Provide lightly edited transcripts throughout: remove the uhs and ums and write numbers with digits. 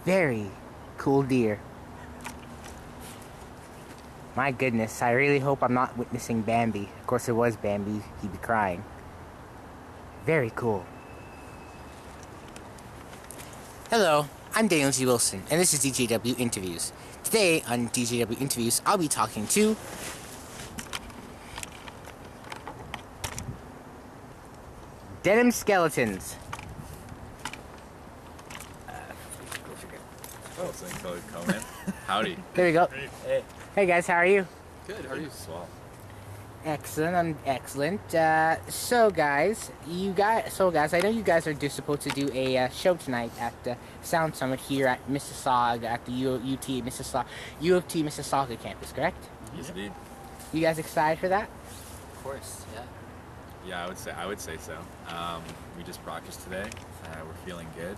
Very cool deer. My goodness, I really hope I'm not witnessing Bambi. Of course, if it was Bambi, he'd be crying. Very cool. Hello, I'm Daniel G. Wilson, and this is DGAW Interviews. Today, on DGAW Interviews, I'll be talking to... DENIMSKELETONs. Oh, so come in. Howdy. There we go. Hey. Hey guys, how are you? Good, how are you? Swell. Excellent, I'm excellent. So guys, I know you guys are just supposed to do a show tonight at the Sound Summit here at Mississauga, at the U of T Mississauga campus, correct? Yes, indeed. You guys excited for that? Of course, yeah. Yeah, I would say so. We just practiced today. We're feeling good.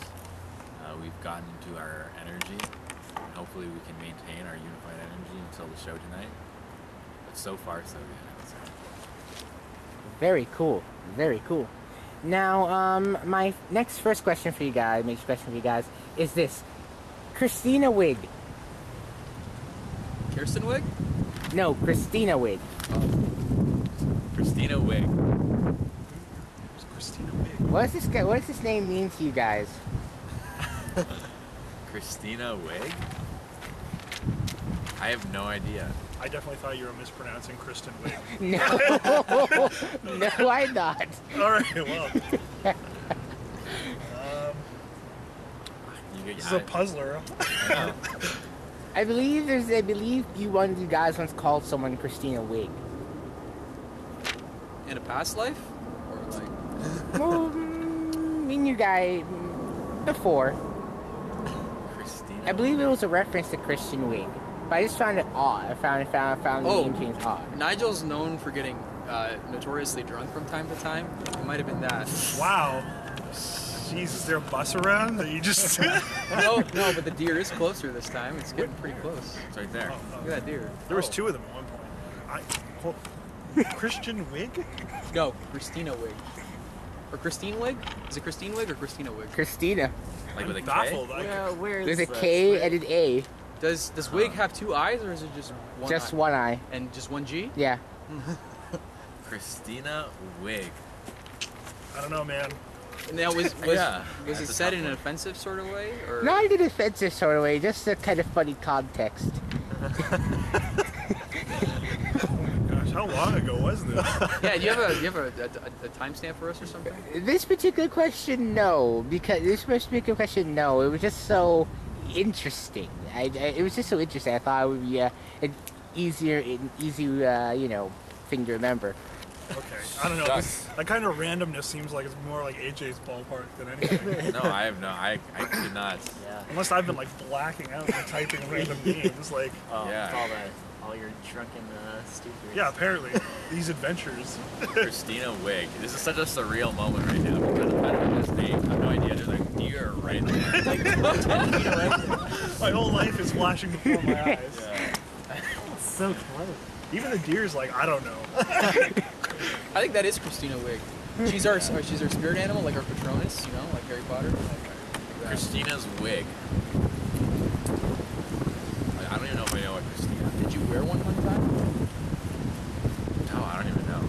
We've gotten into our energy. And hopefully we can maintain our unified energy until the show tonight. But so far, so good, I would say. Very cool. Very cool. Now, my first question for you guys, is this. Christina Wig. Kirsten Wig? No, Christina Wig. Oh. Christina Wig. Who's Christina Wig? What does this name mean to you guys? Christina Wig? I have no idea. I definitely thought you were mispronouncing Kristen Wig. No, no, I'm not. All right, well. This is a puzzler. I know. I believe one of you guys once called someone Christina Wig. In a past life? Or like... Well, me and you guy before. Christina. I believe it was a reference to Christian Wig. But I just found it odd. I found the name change odd. Nigel's known for getting notoriously drunk from time to time. It might have been that. Wow. Jeez, is there a bus around that you just... No, but the deer is closer this time. It's getting pretty close. It's right there. Oh, Look at that deer. There was two of them at one point. Christian Wig? No, Christina Wig. Or Christine Wig? Is it Christine Wig or Christina Wig? Christina. Like with a K? Baffled. There's a K and an A. Does Wig have two eyes or is it just one Just eye? one eye. And just one G? Yeah. Christina Wig. I don't know, man. Now, was That's it a said tough in an one. offensive sort of way? Or? Not in an offensive sort of way, just a kind of funny context. Gosh, how long ago was this? Yeah, do you have a timestamp for us or something? This particular question, no. It was just so interesting. It was just so interesting. I thought it would be an easy, thing to remember. Okay, I don't know. That kind of randomness seems like it's more like AJ's ballpark than anything. No, I could not. Yeah. Unless I've been like blacking out and typing random names, like... Oh, Yeah. it's all your drunken stupid. Yeah, apparently. These adventures. Christina Wig. This is such a surreal moment right now because I don't know this name. I have no idea. There's like deer right there. My whole life is flashing before my eyes. Yeah. It's so close. Even the deer's like, I don't know. I think that is Christina Wig. She's our spirit animal, like our Patronus, like Harry Potter. Christina's wig. I don't even know if I know what Christina. Did you wear one time? No, I don't even know.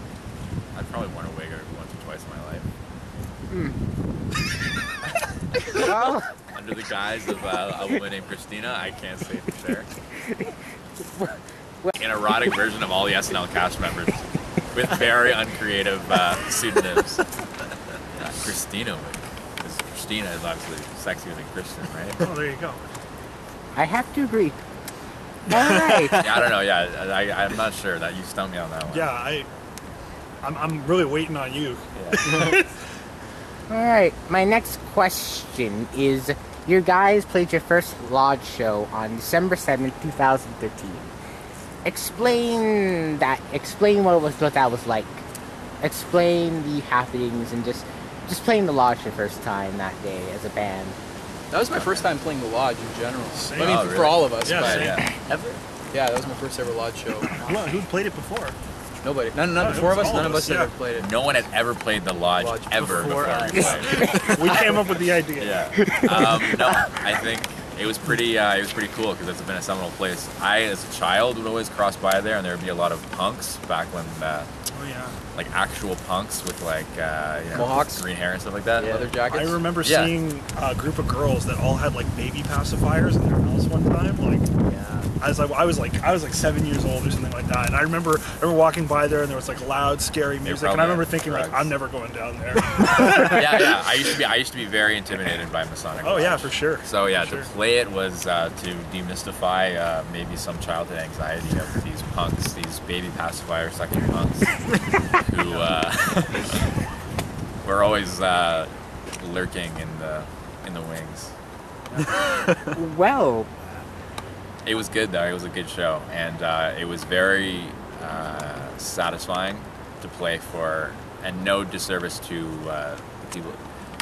I've probably worn a wig once or twice in my life. Well, Under the guise of a woman named Christina, I can't say for sure. An erotic version of all the SNL cast members with very uncreative pseudonyms. Christina wig. Because Christina is obviously sexier than Christian, right? Oh, there you go. I have to agree. All right. Yeah, I don't know. Yeah, I'm not sure. That you stumped me on that one. Yeah, I'm really waiting on you. Yeah. All right. My next question is: your guys played your first lodge show on December 7th, 2013. Explain what that was like. Explain the happenings and just playing the lodge for the first time that day as a band. That was my first time playing the lodge in general. Same. I mean, Oh, for really? all of us. Yeah, but same. Yeah. Ever? Yeah, that was my first ever lodge show. Who played it before? Nobody. None it before of was us. all None of of us us, had yeah. ever played it. No one had ever played the lodge ever before us. we played. We came up with the idea. Yeah. No, I think it was pretty cool because it's been a seminal place. I, as a child, would always cross by there, and there would be a lot of punks back when, Oh yeah. like actual punks with like Mohawks, green hair and stuff like that. leather jackets. I remember Yeah. seeing a group of girls that all had like baby pacifiers in their house one time. Like, Yeah. I was like 7 years old or something like that, and I remember walking by there, and there was like loud, scary music, and I remember thinking like, I'm never going down there. yeah. I used to be very intimidated by Masonic Oh yeah, Lodge. for sure. So yeah, For to sure. play it was to demystify maybe some childhood anxiety of these punks, these baby pacifier sucking punks, who were always lurking in the wings. Well, It was good though. It was a good show, and it was very satisfying to play for, and no disservice to people.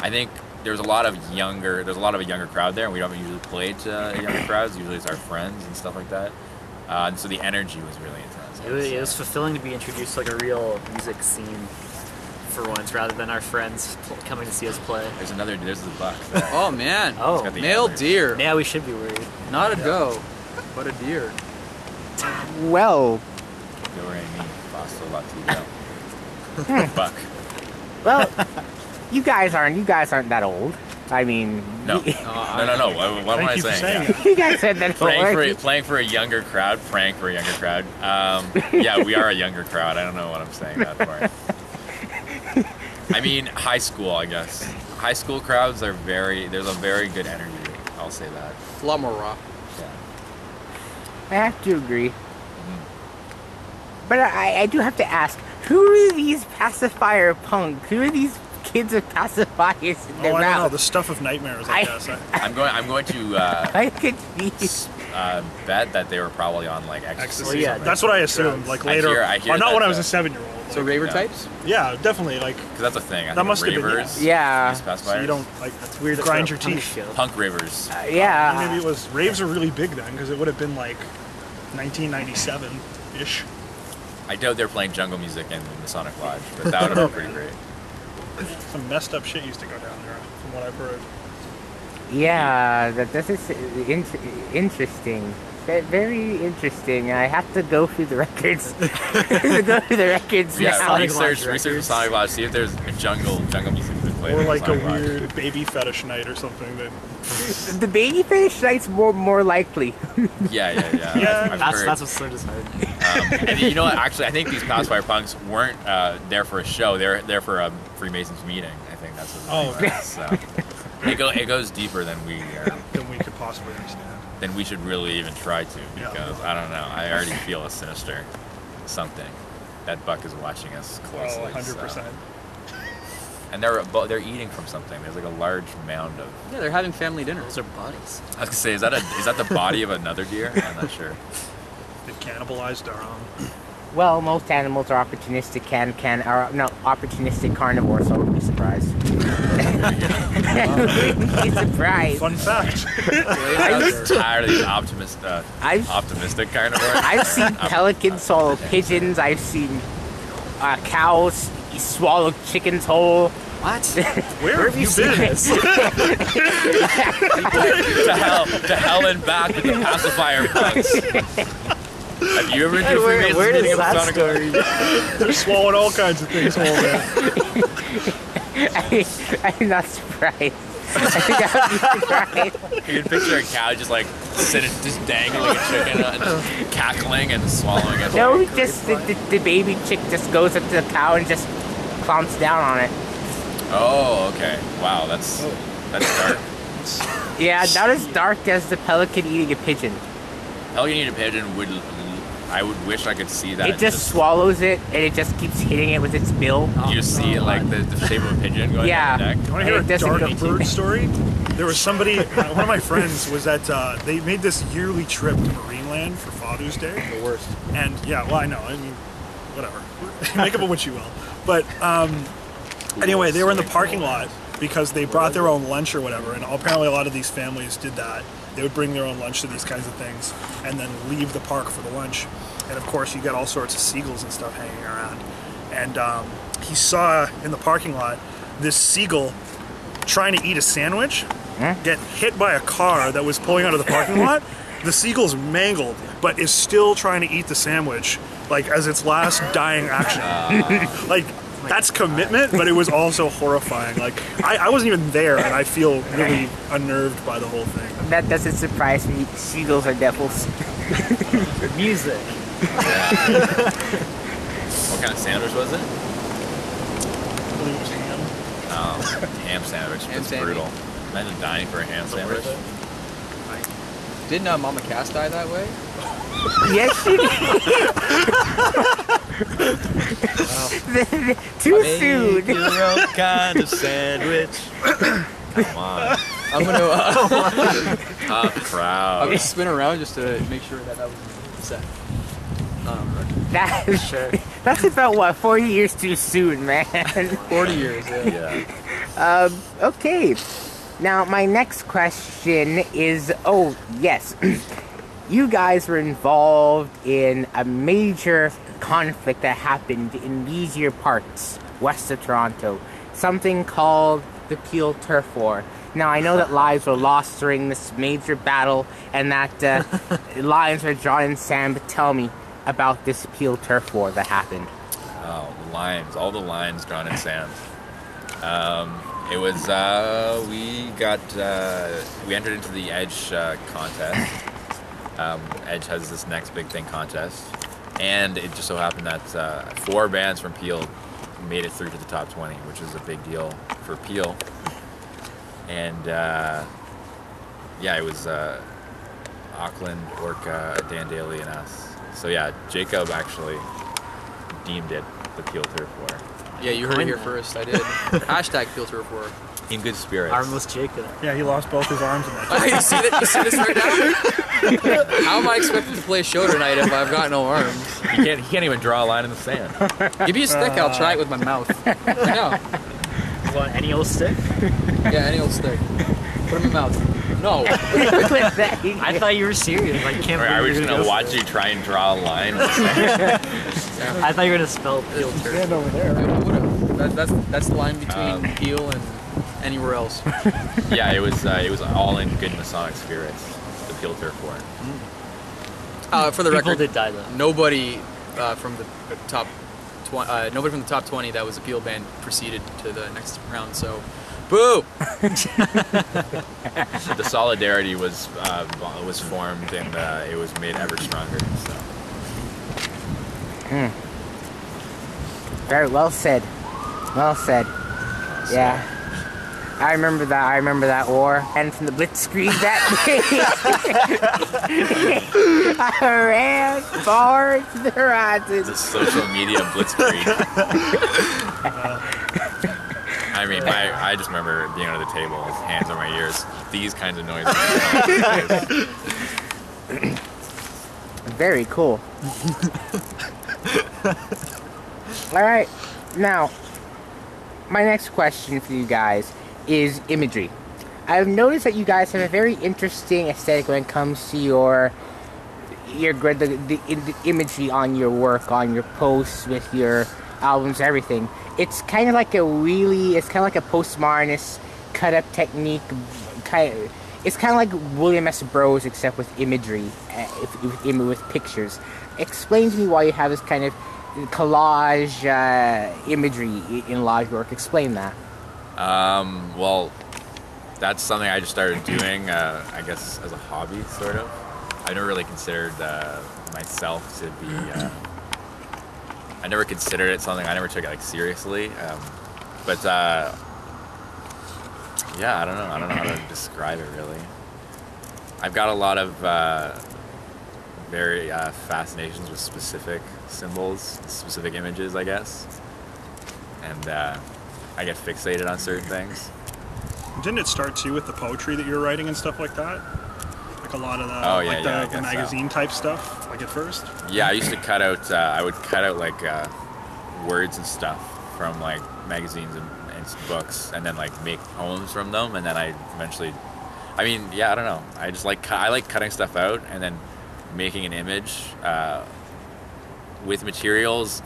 I think there's a lot of a younger crowd there, and we don't usually play to younger crowds. Usually it's our friends and stuff like that. And so the energy was really intense. It was fulfilling to be introduced to like a real music scene for once, rather than our friends coming to see us play. There's the buck. Oh man. Oh, got the Male antlers. deer. yeah, we should be worried. Not a doe, but a deer. well, Go right me. Pasto Latino. Buck. well. You guys aren't that old. I mean, No. No. What am Thank I you for saying? saying Yeah. that. you guys said that Playing for a younger crowd. Yeah, we are a younger crowd. I don't know what I'm saying that for. I mean, high school, I guess. High school crowds are there's a very good energy. I'll say that. It's a lot more raw. Yeah. I have to agree. But I do have to ask, who are these pacifier punks? Who are these kids with pacifiers in Oh, their I don't know. mouth? The stuff of nightmares, I guess. I'm going to I could be. bet that they were probably on like ecstasy. Well, yeah, That's what I assumed. Like later, I hear or not that, when I was a 7-year-old. So raver Yeah. types? Yeah, definitely. Like, Because that's a thing. I That think must have been, ravers. Yeah. use so pacifiers. you don't like That's weird. that grind for your a punk teeth. show. Punk ravers. Yeah. Maybe it was raves are really big then, because it would have been like 1997 ish. I doubt they're playing jungle music in the Masonic Lodge, but that would have been pretty great. Some messed up shit used to go down there, from what I've heard. Yeah, this is interesting. Very interesting. I have to go through the records. Now. Yeah, Sonic Lodge research records. Sonic Lodge. See if there's jungle music that's played. Or in like a Sonic Lodge. weird baby fetish night or something. That The baby fish night's more likely. Yeah. Yeah. I've That's heard. what Slim just heard. And you know what? Actually, I think these pacifier punks weren't there for a show. They're there for a Freemasons meeting. I think that's what. Oh, it was. So it goes deeper than we could possibly understand. than we should really even try to, because I don't know. I already feel a sinister something. That buck is watching us closely. Oh, 100%. So. And they're eating from something. There's like a large mound of. Yeah, they're having family dinner. Those are bodies. I was gonna say, is that the body of another deer? I'm not sure. They cannibalized our own. Well, most animals are opportunistic opportunistic carnivores, so I wouldn't be surprised. I wouldn't be surprised. Fun fact. I'm tired of these optimistic carnivores. I've seen pelicans swallow pigeons. I've seen cows swallow chickens whole. What? Where have you seen been? this? to hell and back with the pacifier punks. Have you ever been to a Freemasons Where meeting is of that Masonic Lodge? story? They're swallowing all kinds of things whole there. I'm not surprised. I think I would be surprised. You can picture a cow just like sitting, just dangling a chicken and just cackling and swallowing it. No, just the baby chick just goes up to the cow and just clomps down on it. Oh, okay. Wow, that's dark. Yeah, not as dark as the pelican eating a pigeon. Pelican eating a pigeon I would wish I could see that. It just swallows it and it just keeps hitting it with its bill. You just see it like the shape of a pigeon going Yeah. down the neck. You want to hear It a doesn't dark go- bird story? There was somebody, one of my friends was at, they made this yearly trip to Marineland for Father's Day. The worst. And yeah, well, I know, I mean, whatever. Make of it what you will. But anyway, they were in the parking lot because they brought their own lunch or whatever. And apparently a lot of these families did that. They would bring their own lunch to these kinds of things and then leave the park for the lunch. And of course, you got all sorts of seagulls and stuff hanging around. And he saw in the parking lot this seagull trying to eat a sandwich, get hit by a car that was pulling out of the parking lot. The seagull's mangled, but is still trying to eat the sandwich, like as its last dying action. Like, that's commitment, but it was also horrifying. Like, I wasn't even there, and I feel really unnerved by the whole thing. That doesn't surprise me. Seagulls are devils. Music. Yeah. What kind of sandwich was it? I believe it was ham. Oh, ham sandwich. Ham That's sandwich. brutal. Imagine dying for a ham sandwich. Didn't Mama Cass die that way? Yes, she did. Too soon. Your own kind of sandwich. Come on. I'm gonna Tough I'm crowd. gonna spin around just to make sure that was set. That's about what, 40 years too soon, man. 40 years. Yeah. Yeah. Okay. Now my next question is, oh yes, you guys were involved in a major conflict that happened in these here parts, west of Toronto, something called the Peel Turf War. Now I know that lives were lost during this major battle and that lines were drawn in sand, but tell me about this Peel Turf War that happened. Oh, the lines. All the lines drawn in sand. It was, we entered into the Edge contest. Edge has this next big thing contest. And it just so happened that 4 bands from Peel made it through to the top 20, which is a big deal for Peel. And yeah, it was Auckland, Orca, Dan Daly, and us. So yeah, Jacob actually deemed it the Peel Turf War. Yeah, you heard it here first. I did. Hashtag Peel Turf War. In good spirits. Armless Jacob. Yeah, he lost both his arms in that. You see this right now? How am I expected to play a show tonight if I've got no arms? He can't even draw a line in the sand. Give me a stick, I'll try it with my mouth. I know. You want any old stick? Yeah, any old stick. Put it in my mouth. No. I thought you were serious. I can't Are we believe just you're gonna watch you try and draw a line? I thought you were gonna spell Peel Turf. Stand over there. I would've. That's the line between Peel and anywhere else. Yeah, it was all in good Masonic spirits. The Peel Turf War. For the People record, did die though. nobody from the top 20 that was a Peel band proceeded to the next round. So, boo! The solidarity was formed and it was made ever stronger. So. Very well said. Well said. Yeah. I remember that war. And from the blitzkrieg that day, I ran forward to the horizon. It's a social media blitzkrieg. I mean, I just remember being under the table with hands on my ears. These kinds of noises. Very cool. Alright, now, my next question for you guys is imagery. I've noticed that you guys have a very interesting aesthetic when it comes to the imagery on your work, on your posts, with your albums, everything. It's kind of like a postmodernist cut-up technique. It's kind of like William S. Burroughs, except with imagery, with pictures. Explain to me why you have this kind of collage imagery in a lot of your work. Explain that. Well, that's something I just started doing, I guess, as a hobby, sort of. I never really considered myself to be. I never considered it something. I never took it like seriously. But yeah, I don't know. I don't know how to describe it really. I've got a lot of very fascinations with specific symbols, specific images, I guess, and I get fixated on certain things. Didn't it start too with the poetry that you were writing and stuff like that? Like a lot of the, Oh, yeah, like yeah, I the guess magazine type stuff, like at first? Yeah, I used to cut out. I would cut out like words and stuff from like magazines and books, and then like make poems from them, and then I eventually. I mean, yeah, I don't know. I just like I like cutting stuff out and then making an image with materials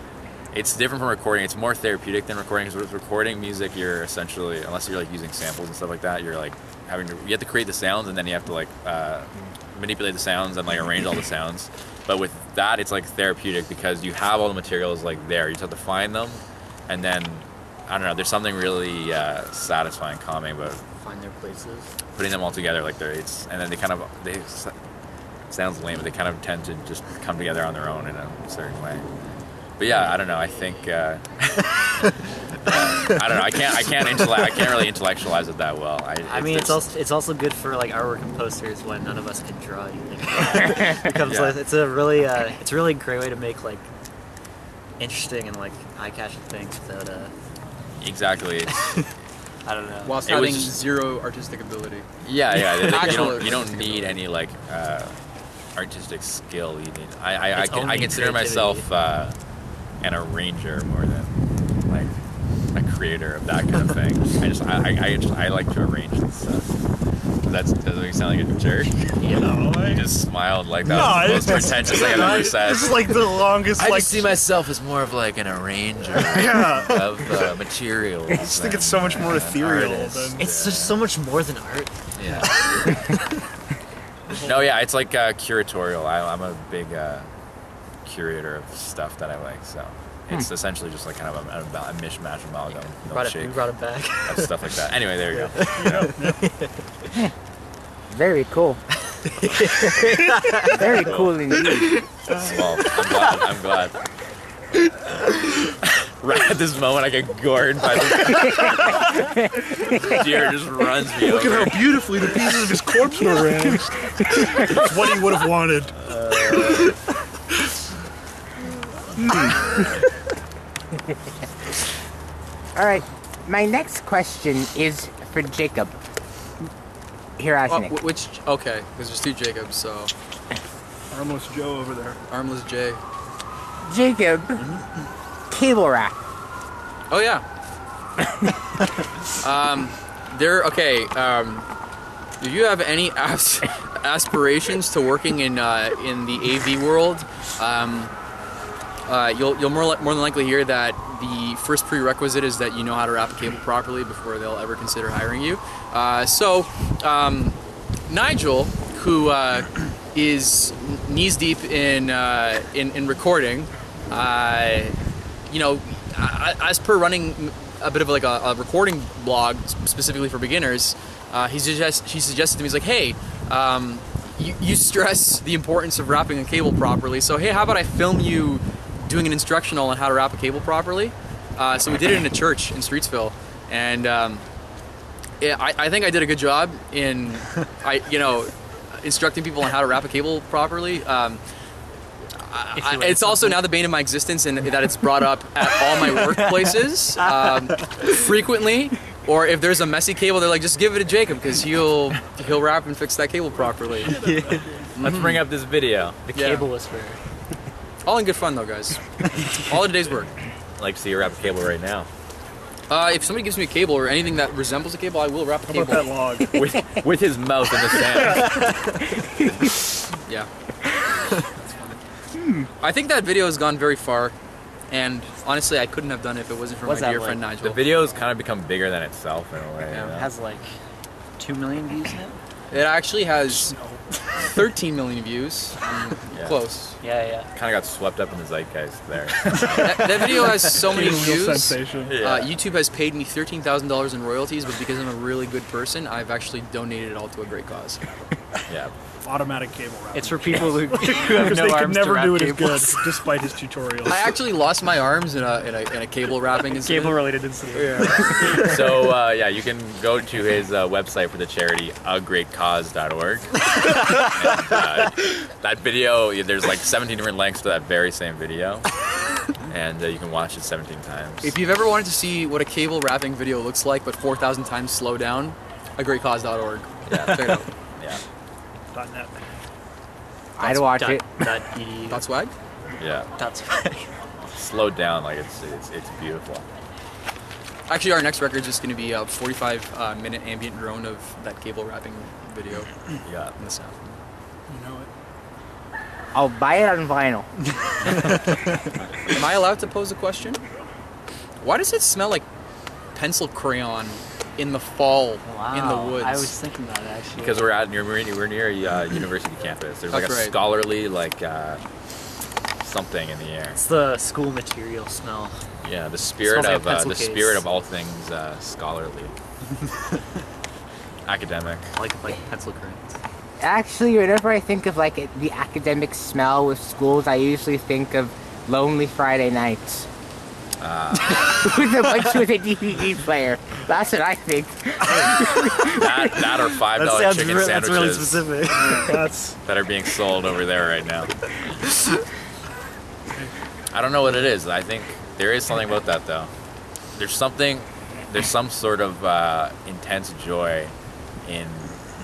it's different from recording. It's more therapeutic than recording, because with recording music, you're essentially, unless you're like using samples and stuff like that, you're like you have to create the sounds, and then you have to like manipulate the sounds and like arrange all the sounds. But with that, it's like therapeutic because you have all the materials like there. You just have to find them, and then I don't know. There's something really satisfying, calming about Find their places. putting them all together. Like and then they sounds lame, but they kind of tend to just come together on their own in a certain way. But yeah, I don't know. I think I don't know. I can't really intellectualize it that well. I mean, it's also good for like artwork and posters when none of us can draw anything. It becomes it's a really great way to make like interesting and like eye-catching things without exactly. I don't know. Whilst having zero artistic ability. Yeah. You don't need any like artistic skill. You need. I consider myself an arranger more than like a creator of that kind of thing. I like to arrange and stuff. Doesn't make sound like a jerk. You know, You just smiled like that. Was the most pretentious thing I've ever said. This is like the longest. I just see myself as more of like an arranger of materials. I just think it's so much more ethereal than. It's just so much more than art. Yeah. No, yeah, it's like curatorial. I'm a big curator of stuff that I like, so it's essentially just like kind of a mishmash amalgam, We brought it back. of stuff like that. Anyway, there you go. Very cool. Very cool indeed. Well, I'm glad. Right at this moment, I get gored by the deer just runs me over. Look at how beautifully the pieces of his corpse were arranged. It's what he would have wanted. All right, my next question is for Jacob. Here, Nick. Which? Okay, because there's two Jacobs, so Armless Joe over there. Armless Jay. Jacob, cable wrap. Oh yeah. Do you have any aspirations to working in the AV world? You'll more than likely hear that the first prerequisite is that you know how to wrap a cable properly before they'll ever consider hiring you. Nigel, who is knees deep in recording, as per running a bit of like a recording blog specifically for beginners, he suggested to me, he's like, hey, you stress the importance of wrapping a cable properly, so hey, how about I film you doing an instructional on how to wrap a cable properly? So we did it in a church in Streetsville, and I think I did a good job in instructing people on how to wrap a cable properly. It's also now the bane of my existence in that it's brought up at all my workplaces frequently. Or if there's a messy cable, they're like, just give it to Jacob because he'll wrap and fix that cable properly. Let's bring up this video. The cable whisperer. All in good fun though, guys. All in a day's work. I'd like to see you wrap a cable right now. If somebody gives me a cable or anything that resembles a cable, I will wrap a cable. How about that log? with his mouth in the sand. Yeah. I think that video has gone very far, and honestly, I couldn't have done it if it wasn't for my dear friend Nigel. The video's kind of become bigger than itself in a way. Yeah, it has like 2 million views now. It actually has 13 million views. Close. Yeah. Kind of got swept up in the zeitgeist there. That video has so many views. Sensation. YouTube has paid me $13,000 in royalties, but because I'm a really good person, I've actually donated it all to a great cause. Yeah. Automatic cable wrap. It's for people who have Because no they could arms to never wrap do it as cables. good, despite his tutorials. I actually lost my arms in a cable wrapping incident. Cable-related incident. Yeah. So, you can go to his website for the charity, agreatcause.org. That video, there's like 17 different links to that very same video. And you can watch it 17 times. If you've ever wanted to see what a cable wrapping video looks like, but 4,000 times slow down, agreatcause.org. Yeah. Check it out. Yeah. .net. I'd watch it. Dot swag? Yeah. Slowed down, like it's beautiful. Actually, our next record is just going to be a 45-minute ambient drone of that cable wrapping video. Yeah. In the sound. You know it. I'll buy it on vinyl. Am I allowed to pose a question? Why does it smell like pencil crayon in the fall in the woods? I was thinking that actually. Because we're near university campus. There's like That's a right. scholarly something in the air. It's the school material smell. Yeah, the spirit Smells like a of pencil the case. spirit of all things scholarly, academic. Like pencil crayons. Actually, whenever I think of like the academic smell with schools, I usually think of Lonely Friday Nights. With a DVD player. That's what I think. that or $5 chicken sandwiches That's really specific. that are being sold over there right now. I don't know what it is. I think there is something about that though. There's some sort of intense joy in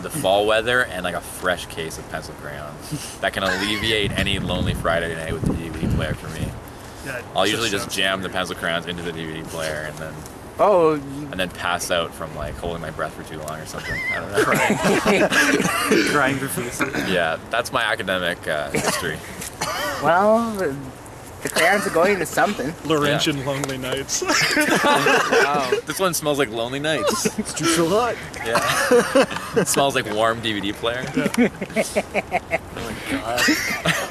the fall weather and like a fresh case of pencil crayons that can alleviate any lonely Friday night with the DVD player for me. Yeah, I'll usually just jam the pencil crayons into the DVD player and then pass out from like holding my breath for too long or something. I don't know. Crying profusely. Yeah, that's my academic history. Well, the crayons are going to something. Laurentian Lonely Nights. Wow. This one smells like Lonely Nights. It's too so hot. Yeah. It smells like warm DVD player. Oh my god.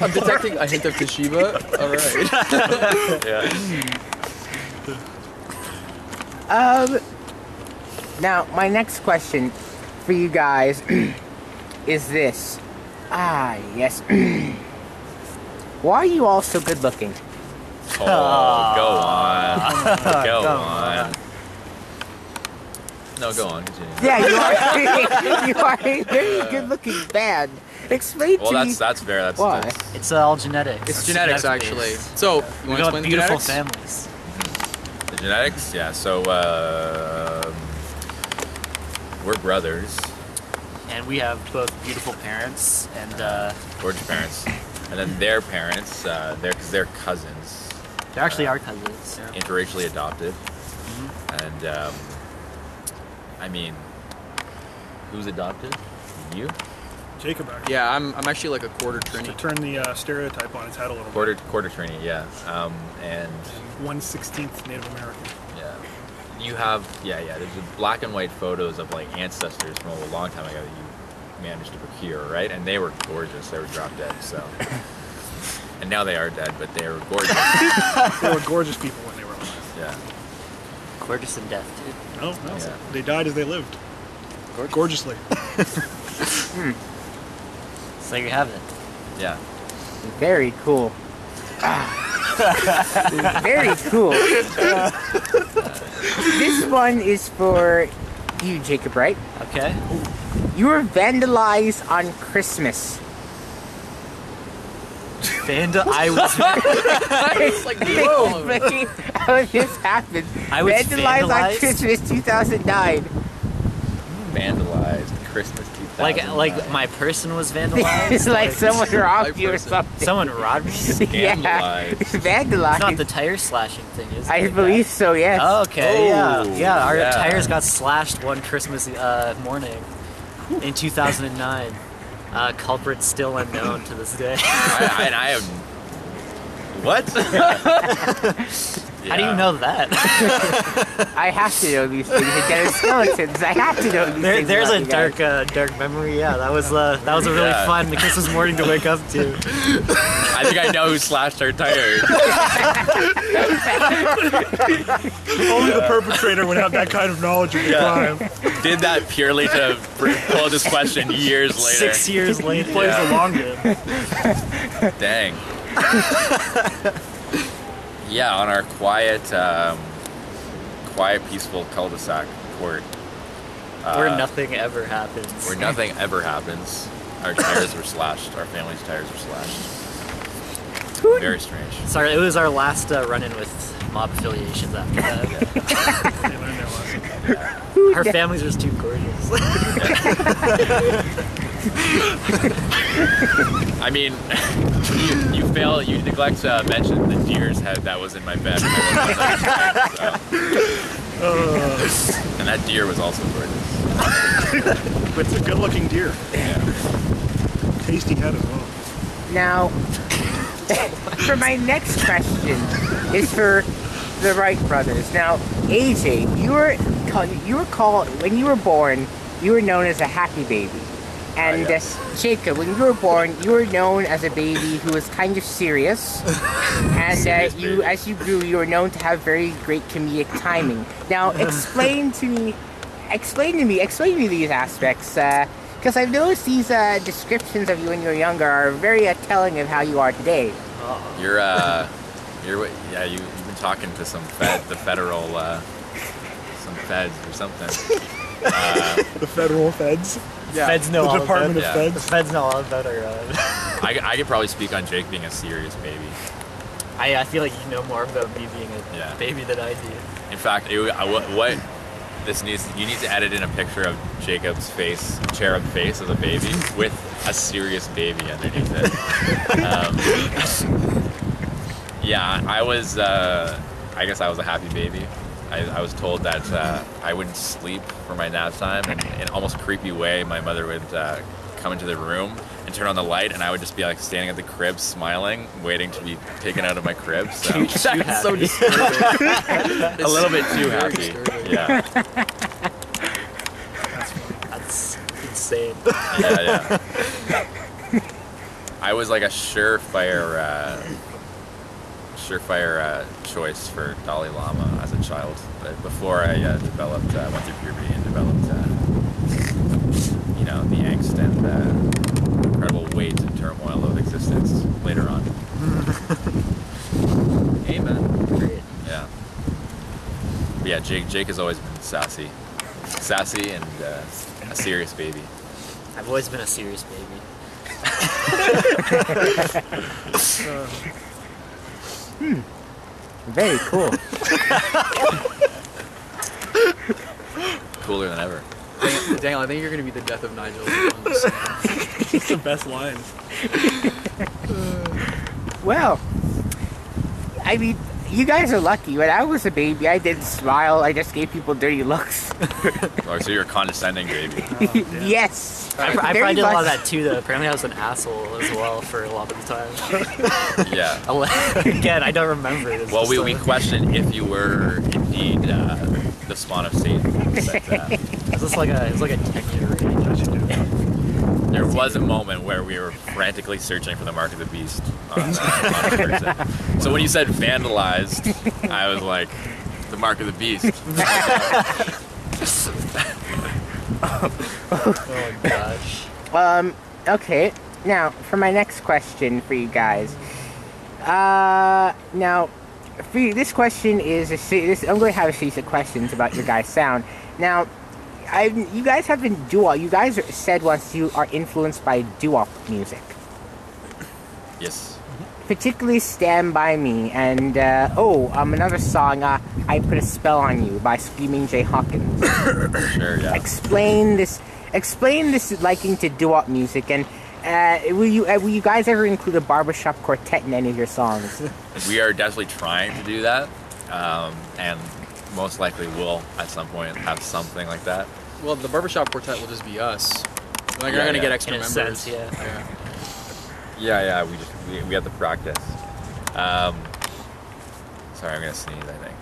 I'm detecting a hint of Toshiba. All right. Yeah. Now, my next question for you guys is this. Yes. Why are you all so good looking? Oh, go on. Go on. No, go on. Continue. Yeah, you are a very good looking man. Explain Well, to me. that's fair. That's Why? It's all genetics. It's genetics, actually. based. So, you We want to got explain the beautiful genetics? families. the genetics. Yeah. So we're brothers, And we have both beautiful parents and gorgeous parents, and then their parents. They're cousins, they're actually our cousins. Yeah. interracially adopted, and I mean, who's adopted? You? Jacob actually. Yeah, I'm actually like a quarter To Trini. turn the stereotype on its head a little Quarter Trini. Yeah. And bit. 1/16 Native American. yeah, you have There's black and white photos of like ancestors from a long time ago that you managed to procure, right? And they were gorgeous. They were drop dead. So, and now they are dead, but they were gorgeous. They were gorgeous people when they were alive. Yeah. Gorgeous in death, dude. No, Yeah. they died as they lived. Gorgeously. So there you have it. Yeah. Very cool. Very cool. This one is for you, Jacob, right? Okay. You were vandalized on Christmas. I was like, Explain how this happened. I was on vandalized? Christmas 2009. Vandalized Christmas 2009. like my person was vandalized. It's like someone robbed you or person. something. someone robbed me. Yeah, Vandalized. vandalized. It's not the tire slashing thing, is it? I believe so, yes. Oh, okay, Oh, yeah. Our yeah. tires got slashed one Christmas morning in 2009. Culprit still unknown to this day. I have. What? How do you know that? I have to know these things. Again, skeletons. I have to know these things. There's about a you guys. dark memory. Yeah, that was a really Yeah. fun Christmas morning to wake up to. I think I know who slashed our tires. Only the perpetrator would have that kind of knowledge of the crime. Did that purely to pull this question years later. 6 years later. Plays the long game. Dang. Yeah, on our quiet, peaceful cul-de-sac court. Where nothing ever happens. Where nothing ever happens. Our tires were slashed. Our family's tires were slashed. Very strange. Sorry, it was our last run-in with mob affiliations after that. They learned their lesson. Our families were just too gorgeous. I mean, you neglect to mention the deer's head that was in my bed. And that deer was also gorgeous. It's a good-looking deer. Yeah. Tasty head as well. Now, for my next question is for the Wright brothers. Now, AJ, you were called when you were born. You were known as a happy baby, and yes. Jacob, when you were born, you were known as a baby who was kind of serious, and Serious baby. as you grew, you were known to have very great comedic timing. Now, explain to me these aspects, because I've noticed these descriptions of you when you were younger are very telling of how you are today. You've been talking to some the federal, some feds or something. The federal feds. Yeah. Feds know The all Department about of it. Feds. The feds know all about our. I could probably speak on Jake being a serious baby. I feel like you know more about me being a Yeah. baby than I do. In fact, you need to edit in a picture of Jacob's face, cherub face of a baby with a serious baby underneath it. Yeah, I guess I was a happy baby. I was told that I wouldn't sleep for my nap time, and in an almost creepy way, my mother would come into the room and turn on the light, and I would just be like standing at the crib smiling, waiting to be taken out of my crib. So That's so disturbing. a little bit too happy. Yeah, That's insane. yeah. I was like a surefire choice for Dalai Lama as a child, but before I went through puberty and developed, the angst and incredible weight and turmoil of existence later on. Amen. Great. Yeah. But yeah, Jake has always been sassy and a serious baby. I've always been a serious baby. Very cool. Cooler than ever. Daniel, I think you're gonna be the death of Nigel. I'm just saying. It's the best line. Well, I mean, you guys are lucky. When I was a baby, I didn't smile. I just gave people dirty looks. Oh, so you're a condescending baby. Yes. I Very probably did a lot of much. that too, though. Apparently, I was an asshole as well for a lot of the time. Yeah. Again, I don't remember. It's Well, just, we question if you were indeed the spawn of Satan. But, It was like a 10-year range. there was a moment where we were frantically searching for the mark of the beast on a person. So when you said vandalized, I was like, the mark of the beast. Oh gosh. Okay. Now, for my next question for you guys. Now, for you, this question is I'm going to have a series of questions about your guys' sound. Now, you guys have been doo-wop. You guys said once you are influenced by doo-wop music, Yes. particularly "Stand By Me" and another song, "I Put a Spell on You" by Screaming Jay Hawkins. Sure, yeah. Explain this liking to doo-wop music, and will you guys ever include a barbershop quartet in any of your songs? We are definitely trying to do that, and most likely will at some point have something like that. Well, the barbershop quartet will just be us. Like, Yeah, we're gonna yeah. get extra In a members. sense, yeah. Yeah, we have to practice. Sorry, I'm gonna sneeze, I think.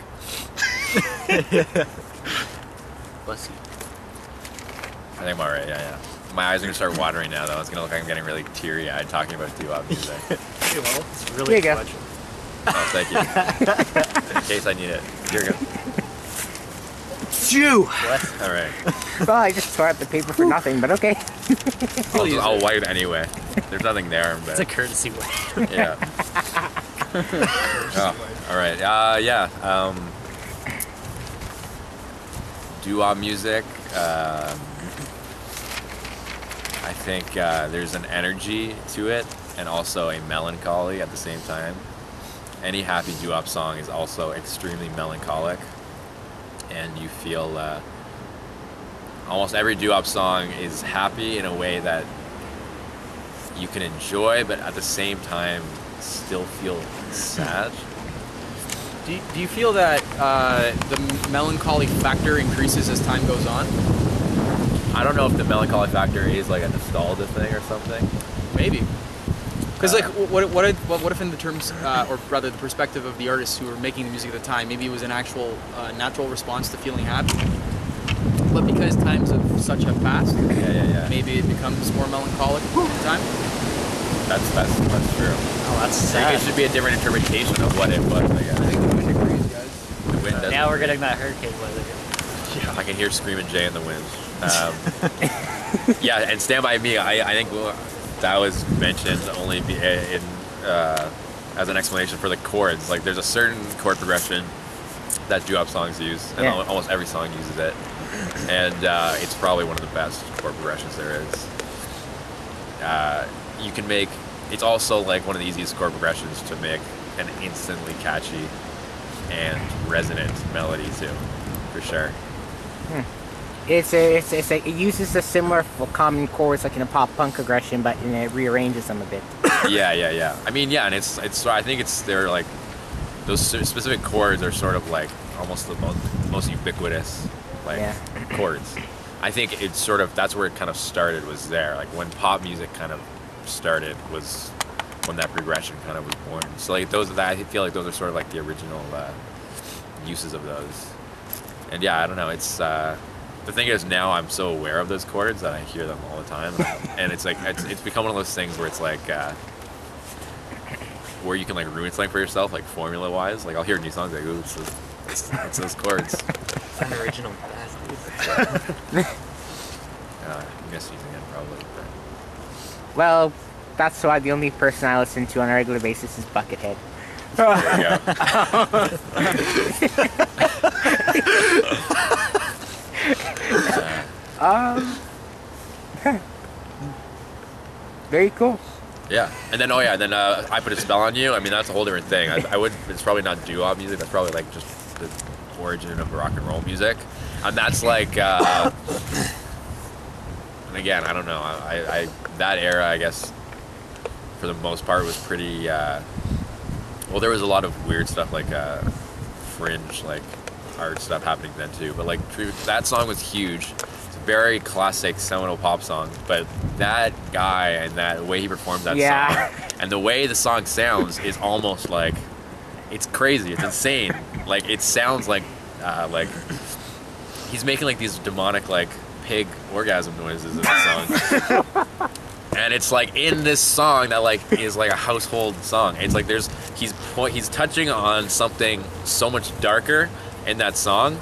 Bless you. I think I'm alright, yeah. My eyes are gonna start watering now, though. It's gonna look like I'm getting really teary-eyed talking about doo-wop music. Okay, well, it's Here really you go. influential. Oh, thank you. In case I need it. Here we go. Phew! Alright. Well, I just tore out the paper for nothing, but okay. I'll wipe anyway. There's nothing there, It's a but courtesy way. yeah. Oh, alright. Doo-wop music. I think there's an energy to it and also a melancholy at the same time. Any happy doo-wop song is also extremely melancholic, and you feel almost every doo-wop song is happy in a way that you can enjoy, but at the same time still feel sad. Do you feel that the melancholy factor increases as time goes on? I don't know if the melancholy factor is like a nostalgia thing or something. Maybe. Because like, what if in the terms, or rather the perspective of the artists who were making the music at the time, maybe it was an actual natural response to feeling happy, but because times of such have passed, maybe it becomes more melancholic in time. That's true. Oh, that's I sad. think it should be a different interpretation of what it was. I guess. I think the wind agrees, guys. The wind doesn't Now we're agree. getting that hurricane weather. Yeah, I can hear Screaming Jay in the wind. Yeah, and Stand By Me, I think that was mentioned only as an explanation for the chords. Like, there's a certain chord progression that doo-wop songs use, and almost every song uses it. And it's probably one of the best chord progressions there is. You can make, it's also like one of the easiest chord progressions to make an instantly catchy and resonant melody too, for sure. It's like it uses the similar common chords like in a pop punk progression, but it rearranges them a bit. Yeah. I mean, yeah, and it's I think they're like those specific chords are sort of like almost the most ubiquitous like chords. I think it's sort of, that's where it kind of started, was there. Like when pop music kind of started was when that progression kind of was born. So like I feel like those are sort of like the original uses of those. And yeah, I don't know. It's the thing is, now I'm so aware of those chords that I hear them all the time, and it's like it's become one of those things where it's like where you can like ruin something for yourself, like formula wise. Like I'll hear new songs like, ooh, it's those chords. It's an original bastard. Misusing it probably. But. Well, that's why the only person I listen to on a regular basis is Buckethead. There you go. Very cool. Yeah, and then I Put a Spell on You. I mean, that's a whole different thing. It's probably not doo-wop music. That's probably like just the origin of rock and roll music, and that's like. And again, I don't know. I that era, I guess, for the most part, was pretty. Well, there was a lot of weird stuff like fringe, like art stuff happening then too. But like, that song was huge. Very classic seminal pop song, but that guy and that way he performed that song and the way the song sounds is almost like, it's crazy, it's insane. Like it sounds like he's making like these demonic like pig orgasm noises in the song. And it's like in this song that like is like a household song. It's like he's touching on something so much darker in that song,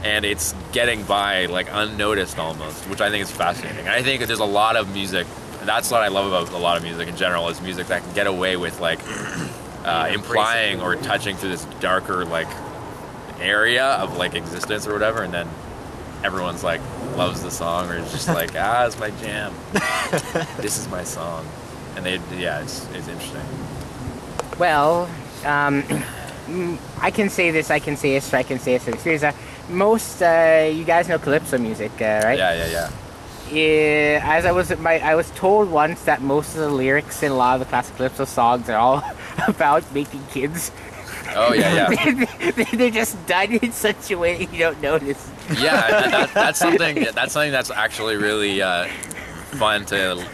and it's getting by like unnoticed almost, which I think is fascinating. And I think there's a lot of music, that's what I love about a lot of music in general, is music that can get away with like implying or touching through this darker like area of like existence or whatever, and then everyone's like loves the song, or is just like, it's my jam. This is my song. And it's interesting. Well, I can say this, I can say this, I can say this. There's most, you guys know calypso music, right? Yeah. As I was told once that most of the lyrics in a lot of the classic calypso songs are all about making kids. Oh yeah. They're just done in such a way that you don't notice. Yeah, that's something that's actually really fun to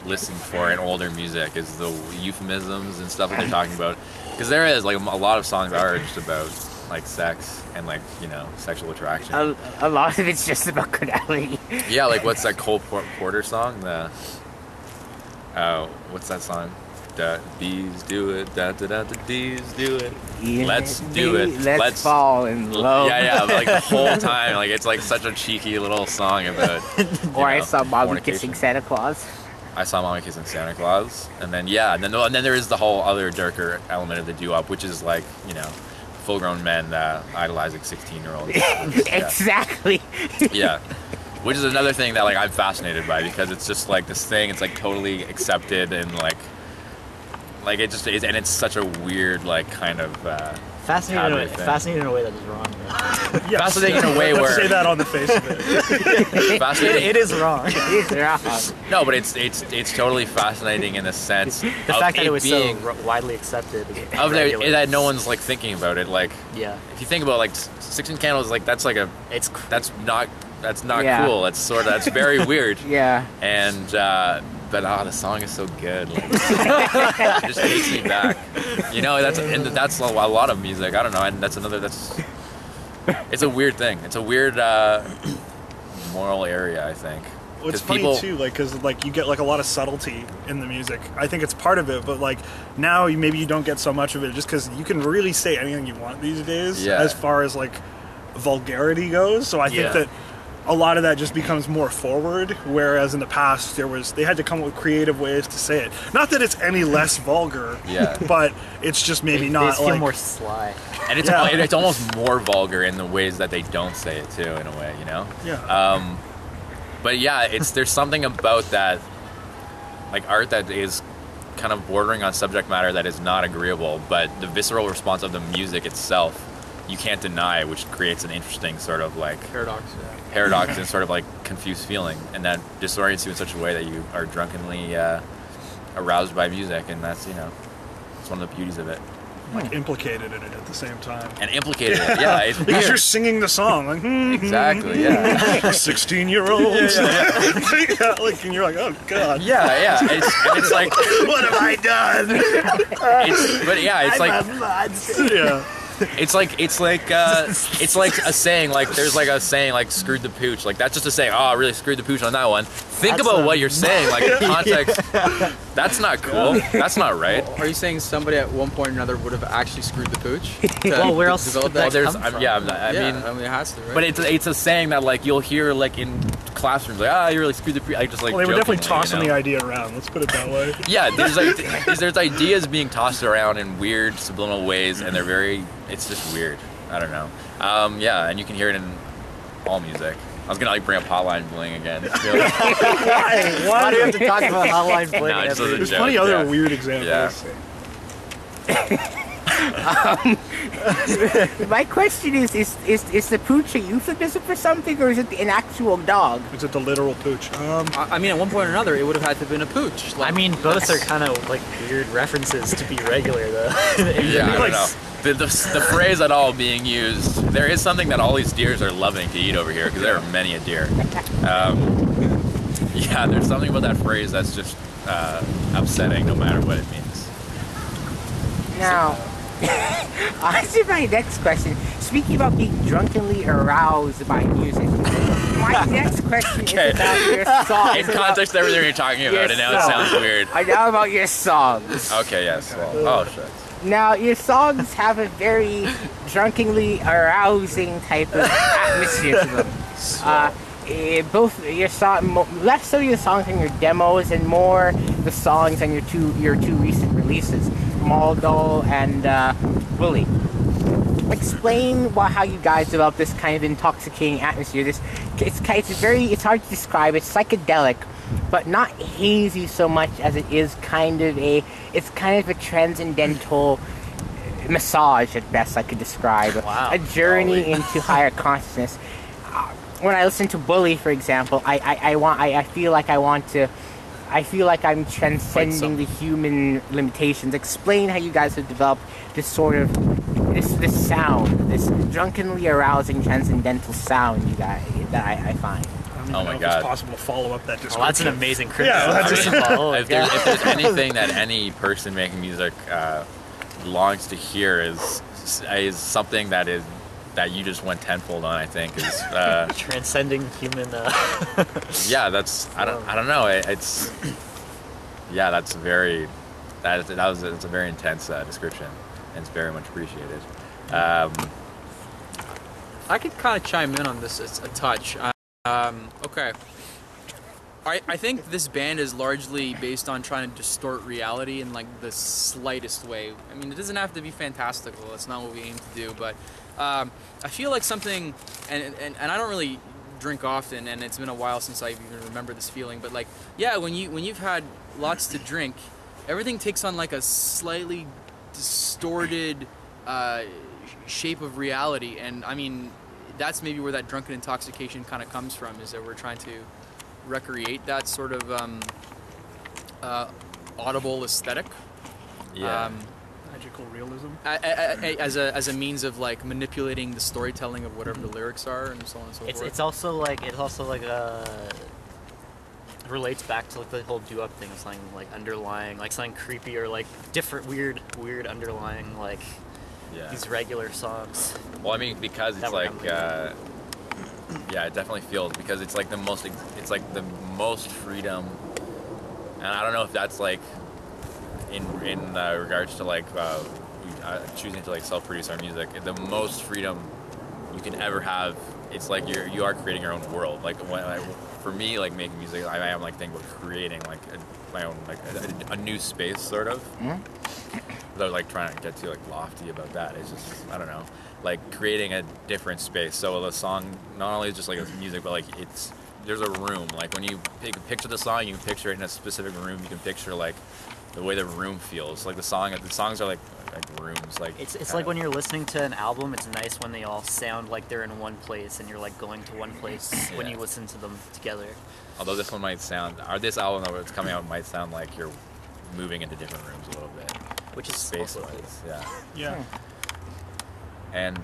listen for in older music, is the euphemisms and stuff that they're talking about. Because there is like a lot of songs are just about like sex and like, you know, sexual attraction. A lot of it's just about carnality. Yeah, like what's that Cole Porter song? What's that song? The bees do it, the bees do it. Yeah, Let's do it. Let's fall in love. Yeah, like the whole time, like it's like such a cheeky little song about. Or I saw Mommy kissing Santa Claus. I saw Mommy kissing Santa Claus, and then there is the whole other darker element of the doo-wop, which is like, you know, full-grown men idolizing 16-year-olds. Exactly. Yeah. Which is another thing that like I'm fascinated by, because it's just like this thing, it's like totally accepted, and like it just is, and it's such a weird like kind of fascinating in a way that is wrong. Yes. Fascinating in a way Let's where say that on the face of it. fascinating. It is wrong. It's wrong. No, but it's totally fascinating in the sense The of fact that it was being so widely accepted. of there, that no one's like thinking about it. Like, Yeah. if you think about like 16 Candles, like that's like that's not Yeah. cool. That's very weird. Yeah. And but the song is so good. Like, it just takes me back. You know, that's a lot of music. I don't know, and it's a weird thing. It's a weird moral area, I think. Well, it's funny too, like, because like you get like a lot of subtlety in the music. I think it's part of it, but like now maybe you don't get so much of it just because you can really say anything you want these days as far as like vulgarity goes. So I think that a lot of that just becomes more forward, whereas in the past they had to come up with creative ways to say it. Not that it's any less vulgar, but it's just maybe not feel like more sly. And it's almost more vulgar in the ways that they don't say it too, in a way, you know. Yeah. But yeah, there's something about that, like art that is kind of bordering on subject matter that is not agreeable, but the visceral response of the music itself, you can't deny, which creates an interesting sort of like paradox and sort of like confused feeling, and that disorients you in such a way that you are drunkenly aroused by music, and that's, you know, it's one of the beauties of it. Like implicated in it at the same time. And implicated in it, yeah. It's because weird. you're singing the song, like exactly, yeah. 16-year-olds, yeah. Like, and you're like, oh god, yeah. It's like, what have I done? It's like, yeah. It's like a saying, like there's like a saying like screwed the pooch, like that's just a saying, oh, I really screwed the pooch on that one. Think about what you're saying, like in context. That's not cool. That's not right. Are you saying somebody at one point or another would have actually screwed the pooch? Well, where else develop would that? that come from? I mean it has to, right? But it's a saying that like you'll hear like in classrooms, like you really screwed the pooch, like just like. Well, they were definitely tossing the idea around. Let's put it that way. Yeah, there's ideas being tossed around in weird subliminal ways, and they're very. It's just weird. I don't know. Yeah, and you can hear it in all music. I was gonna like bring up Hotline Bling again. Why do you have to talk about Hotline Bling? No, just as a There's joke, plenty other weird examples. My question is the pooch a euphemism for something, or is it an actual dog? Is it the literal pooch? I mean, at one point or another, it would have had to have been a pooch. Like, I mean, both are kind of like weird references to be regular, though. Yeah, I don't know. The phrase at all being used, there is something that all these deers are loving to eat over here, because there are many a deer. Yeah, there's something about that phrase that's just upsetting no matter what it means. Now, on to my next question. Speaking about being drunkenly aroused by music, my next question is about your songs. In context of everything you're talking about, and now it sounds weird. I know about your songs. Okay, yes. Well, oh, shit. Now, your songs have a very drunkenly arousing type of atmosphere to them. Both your less so your songs and your demos, and more the songs and your two recent releases, Maldo and Bully. Explain how you guys developed this kind of intoxicating atmosphere. It's hard to describe. It's psychedelic, but not hazy so much as it is kind of a transcendental massage at best I could describe. Wow. A journey into higher consciousness. When I listen to Bully, for example, I feel like I'm transcending the human limitations. Explain how you guys have developed this sort of this sound, this drunkenly arousing transcendental sound that I find. Oh my god! It's possible to follow up that description. Well, that's an amazing criticism. Yeah, first of all. If there's anything that any person making music longs to hear is something that you just went tenfold on, I think, is transcending human. Yeah, that's I don't know. It's yeah, that's a very intense description, and it's very much appreciated. I could kind of chime in on this a touch. Okay. I think this band is largely based on trying to distort reality in like the slightest way. I mean, it doesn't have to be fantastical. That's not what we aim to do. But I feel like something, and I don't really drink often, and it's been a while since I even remember this feeling. But like, yeah, when you've had lots to drink, everything takes on like a slightly distorted shape of reality, and I mean, that's maybe where that drunken intoxication kind of comes from, is that we're trying to recreate that sort of audible aesthetic. Yeah. Magical realism. As a means of like manipulating the storytelling of whatever the lyrics are, and so on and so forth. It's also like relates back to like the whole doo-wop thing of something like underlying, like something creepy or like different, weird underlying like these regular songs. Well, I mean, because it's like, yeah, it definitely feels, because it's like the most freedom, and I don't know if that's like in regards to like choosing to like self-produce our music, the most freedom you can ever have. It's like you are creating your own world. Like for me, like making music, I am like thinking about creating like my own like a new space sort of. Without like trying to get too like lofty about that, it's just, I don't know, like creating a different space. So the song not only is just like music, but like there's a room. Like when you picture the song, you can picture it in a specific room. You can picture like the way the room feels. Like the songs are like rooms. Like it's like when you're listening to an album, it's nice when they all sound like they're in one place and you're like going to one place when you listen to them together. Although this one might sound, or this album that's coming out might sound like you're moving into different rooms a little bit. Which is space also wise, cool. yeah. And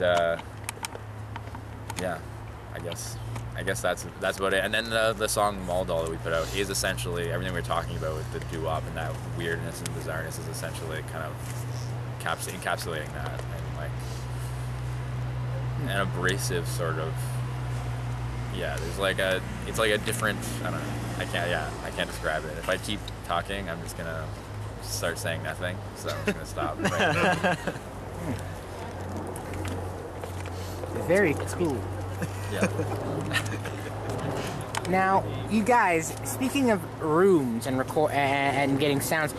yeah, I guess that's about it. And then the song Maldol that we put out is essentially everything we're talking about with the doo-wop and that weirdness and bizarreness is essentially kind of encapsulating that, and like an abrasive sort of, there's like it's like a different, I don't know, I can't describe it. If I keep talking, I'm just gonna start saying nothing, so I'm just gonna stop right now. Very cool. Yeah. Now, you guys, speaking of rooms and and getting sounds,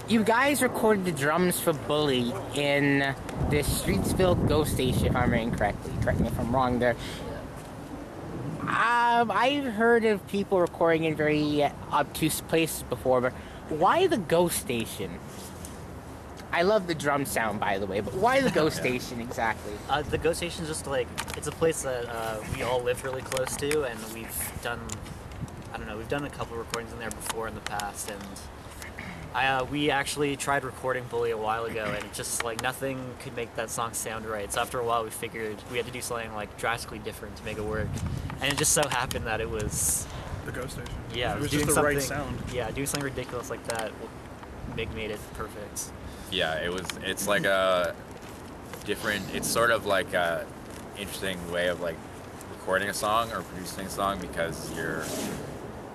you guys recorded the drums for Bully in the Streetsville Ghost Station, if I'm remembering correctly. Correct me if I'm wrong there. I've heard of people recording in very obtuse places before, but why the Ghost Station? I love the drum sound, by the way, but why the Ghost Station exactly? The Ghost Station is just like, it's a place that we all live really close to, and we've done a couple recordings in there before in the past, and we actually tried recording Bully a while ago, and it just like nothing could make that song sound right. So after a while, we figured we had to do something like drastically different to make it work, and it just so happened that it was The Ghost Station. yeah, It was doing just the right something- sound. Yeah, doing something ridiculous like that made it perfect. Yeah, it's like a different, it's sort of like a interesting way of like recording a song or producing a song, because you're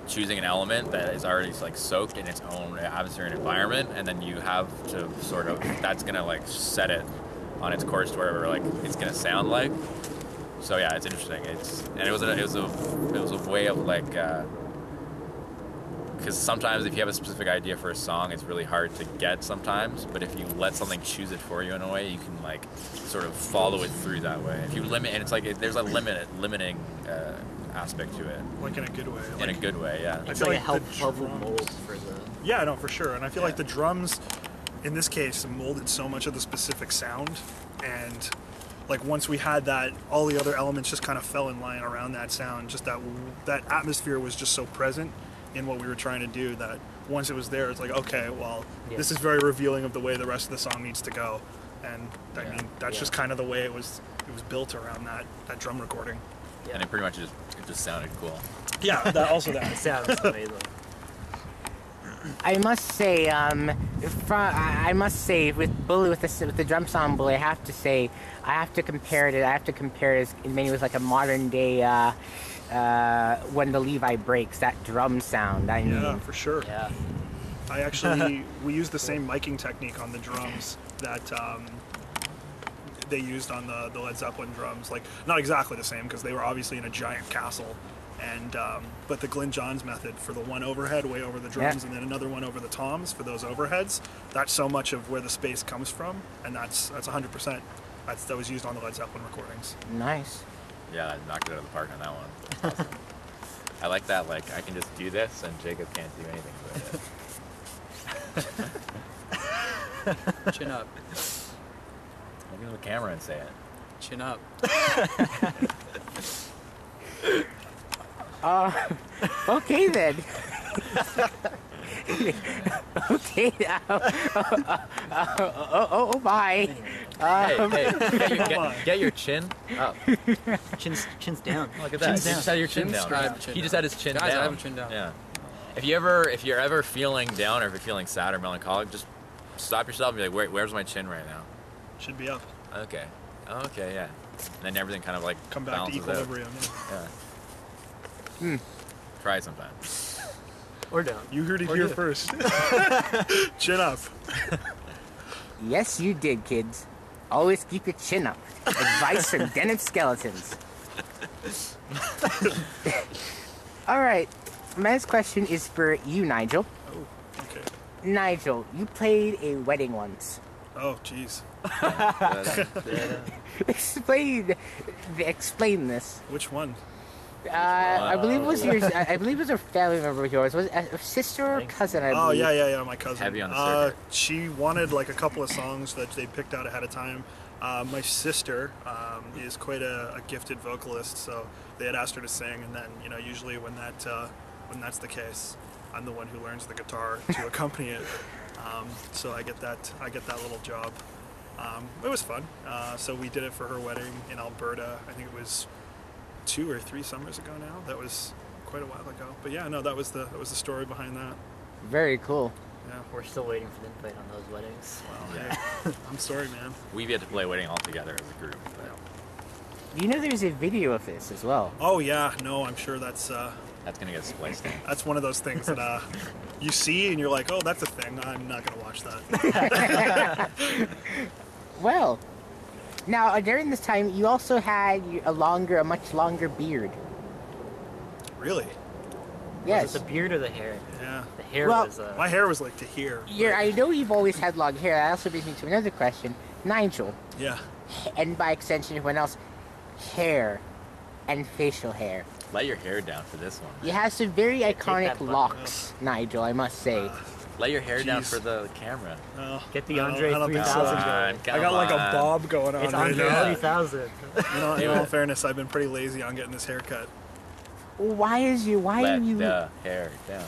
choosing an element that is already like soaked in its own atmosphere and environment, and then you have to sort of, that's gonna like set it on its course to wherever like it's gonna sound like. So yeah, it's interesting. It was a way of like, because sometimes if you have a specific idea for a song, it's really hard to get sometimes, but if you let something choose it for you in a way, you can like sort of follow it through that way. If you limit, and it's like there's a limiting aspect to it. Like in a good way. In a good way, yeah. It's feel like a like the helpful drums- mold for the. Yeah, no, for sure. And I feel like the drums, in this case, molded so much of the specific sound. And like once we had that, all the other elements just kind of fell in line around that sound. Just that atmosphere was just so present in what we were trying to do that once it was there, it's like, okay, well, this is very revealing of the way the rest of the song needs to go. And I mean, that's just kind of the way it was built around that drum recording. Yeah. And it pretty much just sounded cool. Yeah, that also that. It sounds amazing. I must say, with Bully, with the drum sound Bully, I have to compare it in many ways like a modern day When the Levi Breaks, that drum sound. I mean, Yeah, for sure. Yeah. I actually, we used the same miking technique on the drums that they used on the Led Zeppelin drums. Like, not exactly the same, because they were obviously in a giant castle. And but the Glyn Johns method for the one overhead way over the drums, and then another one over the toms for those overheads, that's so much of where the space comes from, and that's 100%. That was used on the Led Zeppelin recordings. nice. Yeah, I knocked it out of the park on that one. Awesome. I like that, like, I can just do this and Jacob can't do anything with it. Chin up. Look into the camera and say it. Chin up. Okay then. Okay. Bye. Hey, get your chin up. Chin's down. Look at that. He just had your chin down. Subscribe, chin He just down. had his chin Guys, down. I have a chin down. Yeah. If you're ever feeling down or if you're feeling sad or melancholic, just stop yourself and be like, where's my chin right now? Should be up. Okay. Okay, yeah. And then everything kind of like Come back to balances out. equilibrium. Yeah. Try it sometime. Or down. You heard it Or here do. first. Chin up. Yes, you did, kids. Always keep your chin up. Advice from Denim Skeletons. All right. My next question is for you, Nigel. Oh, okay. Nigel, you played a wedding once. Oh, jeez. Explain this. Which one? I believe it was your. I believe it was a family member of yours. Was it a sister or cousin? I Oh, believe. yeah, my cousin. Heavy on the circuit. She wanted like a couple of songs that they picked out ahead of time. My sister is quite a gifted vocalist, so they had asked her to sing, and then usually when that's the case, I'm the one who learns the guitar to accompany it. So I get that little job. It was fun. So we did it for her wedding in Alberta. I think it was 2 or 3 summers ago now. That was quite a while ago. But yeah, no, that was the story behind that. Very cool. Yeah. We're still waiting for the invite on those weddings. Well, Yeah. hey, I'm sorry, man. We've yet to play Wedding all together as a group. But You know, there's a video of this as well. Oh yeah, no, I'm sure that's that's gonna get spliced in. one of those things that you see and you're like, oh, that's a thing. I'm not gonna watch that. Well, now during this time, you also had a much longer beard. Really? Yes. Was it the beard or the hair? Yeah. The hair Well, was. My hair was like to here. I know you've always had long hair. That also brings me to another question. Nigel, Yeah. and by extension everyone else, hair and facial hair. Let your hair down for this one. You have some very that iconic button locks, Nigel, I must say. Let your hair down Jeez. for the camera. No, Get the I don't- Andre I don't think so. 3000 Come going. on, I come got like a on. bob going on It's right Andre now. 3000. In all fairness, I've been pretty lazy on getting this haircut. Why Let the hair down.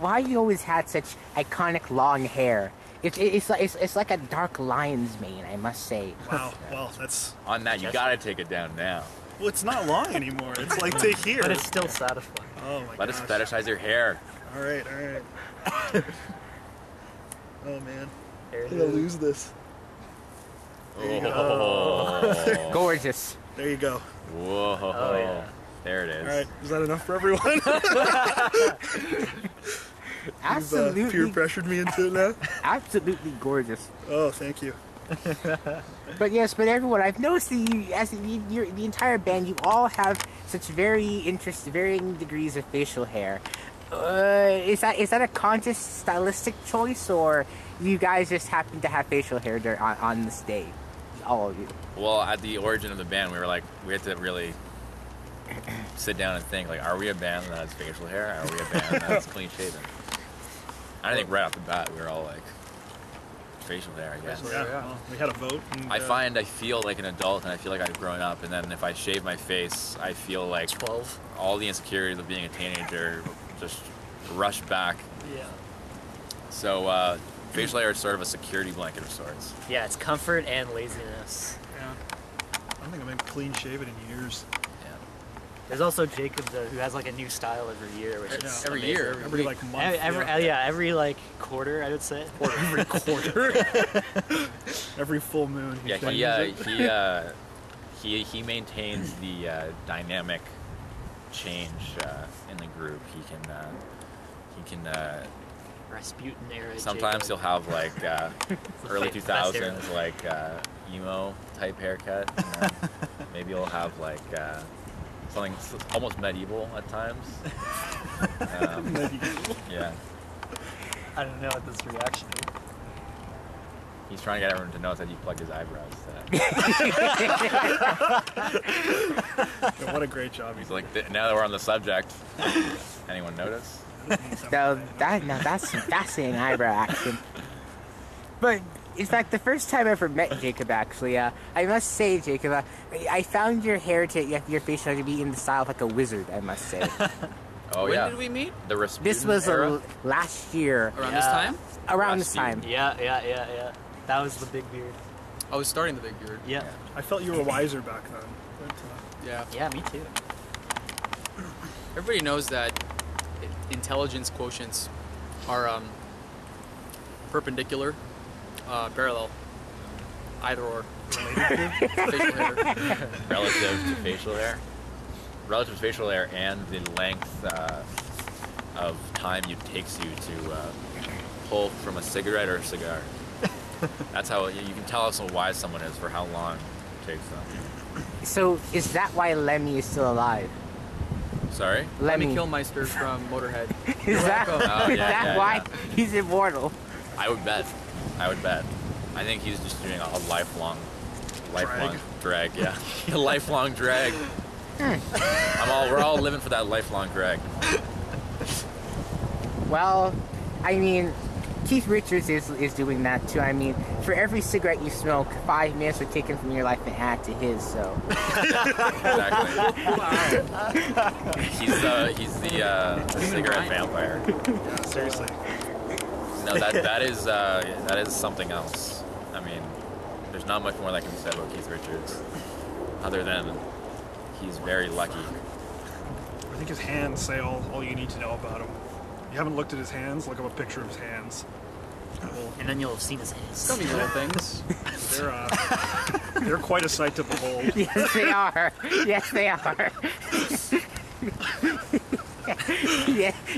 why you always had such iconic long hair? It's like a dark lion's mane, I must say. Wow. Well, that's On that, you gotta take it down now. well, it's not long anymore. It's like to here. But it's still satisfying. Oh my Let us gosh. fetishize your hair. All right. Oh man, There it I'm gonna is. lose this. Oh. Gorgeous. There you go. Whoa. Oh, yeah. There it is. All right, is that enough for everyone? You've Absolutely, peer pressured me into it now. absolutely gorgeous. Oh, thank you. But yes, but everyone, I've noticed that the entire band, you all have such varying degrees of facial hair. Is that a conscious stylistic choice, or you guys just happen to have facial hair on this day, all of you? Well, at the origin of the band, we had to really sit down and think, like, are we a band that has facial hair? Are we a band that's clean shaven? I think right off the bat, we were all like, facial hair, I guess. Yeah, well, we had a vote. And, I feel like an adult and I feel like I've grown up, and then if I shave my face, I feel like 12. all the insecurities of being a teenager just rush back. Yeah. So facial hair is sort of a security blanket of sorts. Yeah, it's comfort and laziness. yeah. I don't think I've been clean shaven in years. Yeah. There's also Jacob who has like a new style every year, which is Every amazing. year. Every like month. Every like quarter, I would say. every quarter. Every full moon. Yeah, changes it. he maintains the dynamic change in the group. He can Rasputin era. sometimes he'll Jacob. have like early Best era. 2000s like emo type haircut. And then maybe he'll have like something almost medieval at times. Yeah, I don't know what this reaction is. he's trying to get everyone to notice that he plugged his eyebrows. Yeah, what a great job. He's like, now that we're on the subject, anyone notice? That's some fascinating eyebrow action. But in fact, the first time I ever met Jacob, actually, I must say, Jacob, I found your facial hair to be in the style of like a wizard. I must say. Oh When yeah. did we meet? The Rasputin This was era? last year. Around this time? Around this time. Yeah. That was the big beard. I was starting the big beard. Yeah. I felt you were wiser back then. But, Yeah. Yeah, me too. Everybody knows that intelligence quotients are perpendicular, parallel, either or. Facial hair. Relative to facial hair. Relative to facial hair and the length of time it takes you to pull from a cigarette or a cigar. That's how you can tell how wise someone is for how long it takes them. So is that why Lemmy is still alive? Sorry? Lemmy Kilmister from Motorhead. Is that, Oh, is yeah, that yeah, why yeah. he's immortal? I would bet. I think he's just doing a lifelong drag. Yeah, a lifelong drag. We're all living for that lifelong drag. Well, I mean, Keith Richards is doing that too. I mean, for every cigarette you smoke, 5 minutes are taken from your life and add to his. So Exactly. He's the cigarette vampire. Yeah, seriously. No, that is something else. I mean, there's not much more that can be said about Keith Richards, other than he's very lucky. I think his hands say all you need to know about him. You haven't looked at his hands? Look up a picture of his hands. And then you'll have seen his hands. Tell me little things. They're quite a sight to behold. yes, they are. Yes, they are.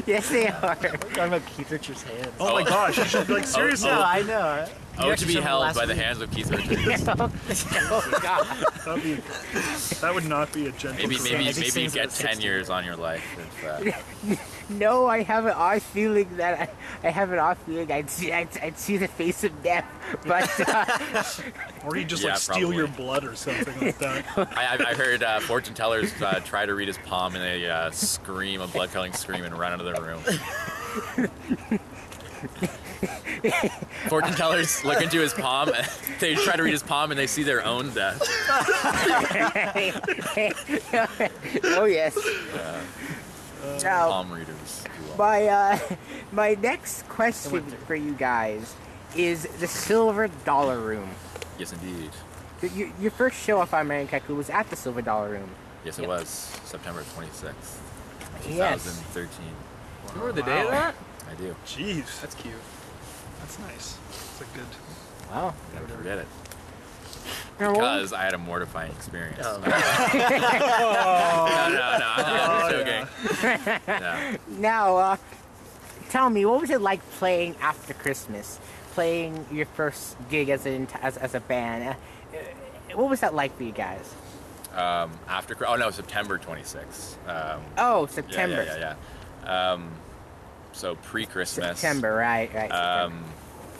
yes, they are. We're talking about Keith Richards' hands. Oh my gosh, you should be like, seriously? No, I know. Oh, to be held by the hands of Keith Richards. Oh God. That would not be a gentle Maybe sings get at 10 60. years on your life. No, I have an odd feeling that I'd see the face of death, but Or he'd just Yeah, like steal probably. your blood or something like that. I heard fortune tellers try to read his palm and they scream, a blood-curdling scream, and run out of the room. Fortune tellers look into his palm, they try to read his palm, and they see their own death. oh yes. Now, Palm readers. if you will. my next question for you guys is the Silver Dollar Room. Yes, indeed. Your first show, if I'm right, Kaku, was at the Silver Dollar Room. Yes, it was September 26th, Yes. 2013. Remember the day of that? I do. Jeez, That's cute. that's nice. It's a good. Wow. Never forget it. Now, what was- Because I had a mortifying experience. Oh. No, I'm joking. No. Now, tell me, what was it like playing after Christmas? Playing your first gig as a band? What was that like for you guys? September 26th. Oh, September. Yeah. So pre-Christmas. September, right. September.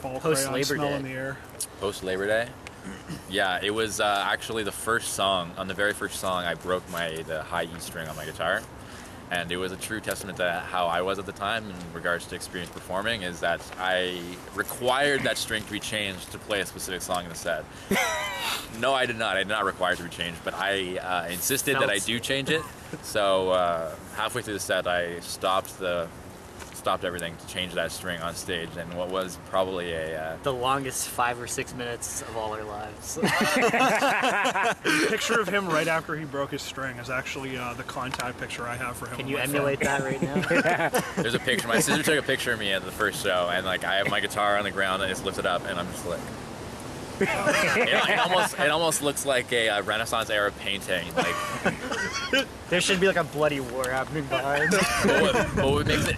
Fall Post crayon Labor smell Day. in the air. Post Labor Day. Yeah, it was actually the first song. On the very first song, I broke the high E string on my guitar, and it was a true testament to how I was at the time in regards to experience performing. Is that I required that string to be changed to play a specific song in the set. No, I did not. I did not require it to be changed, but I insisted that I do change it. So halfway through the set, I stopped everything to change that string on stage, and what was probably The longest 5 or 6 minutes of all our lives. The picture of him right after he broke his string is actually the contact picture I have for him. Can on you my emulate that right now? there's a picture. My sister took a picture of me at the first show, and like I have my guitar on the ground and it's lifted up, and I'm just like. It almost looks like a Renaissance era painting. Like, There should be like a bloody war happening behind. but what makes it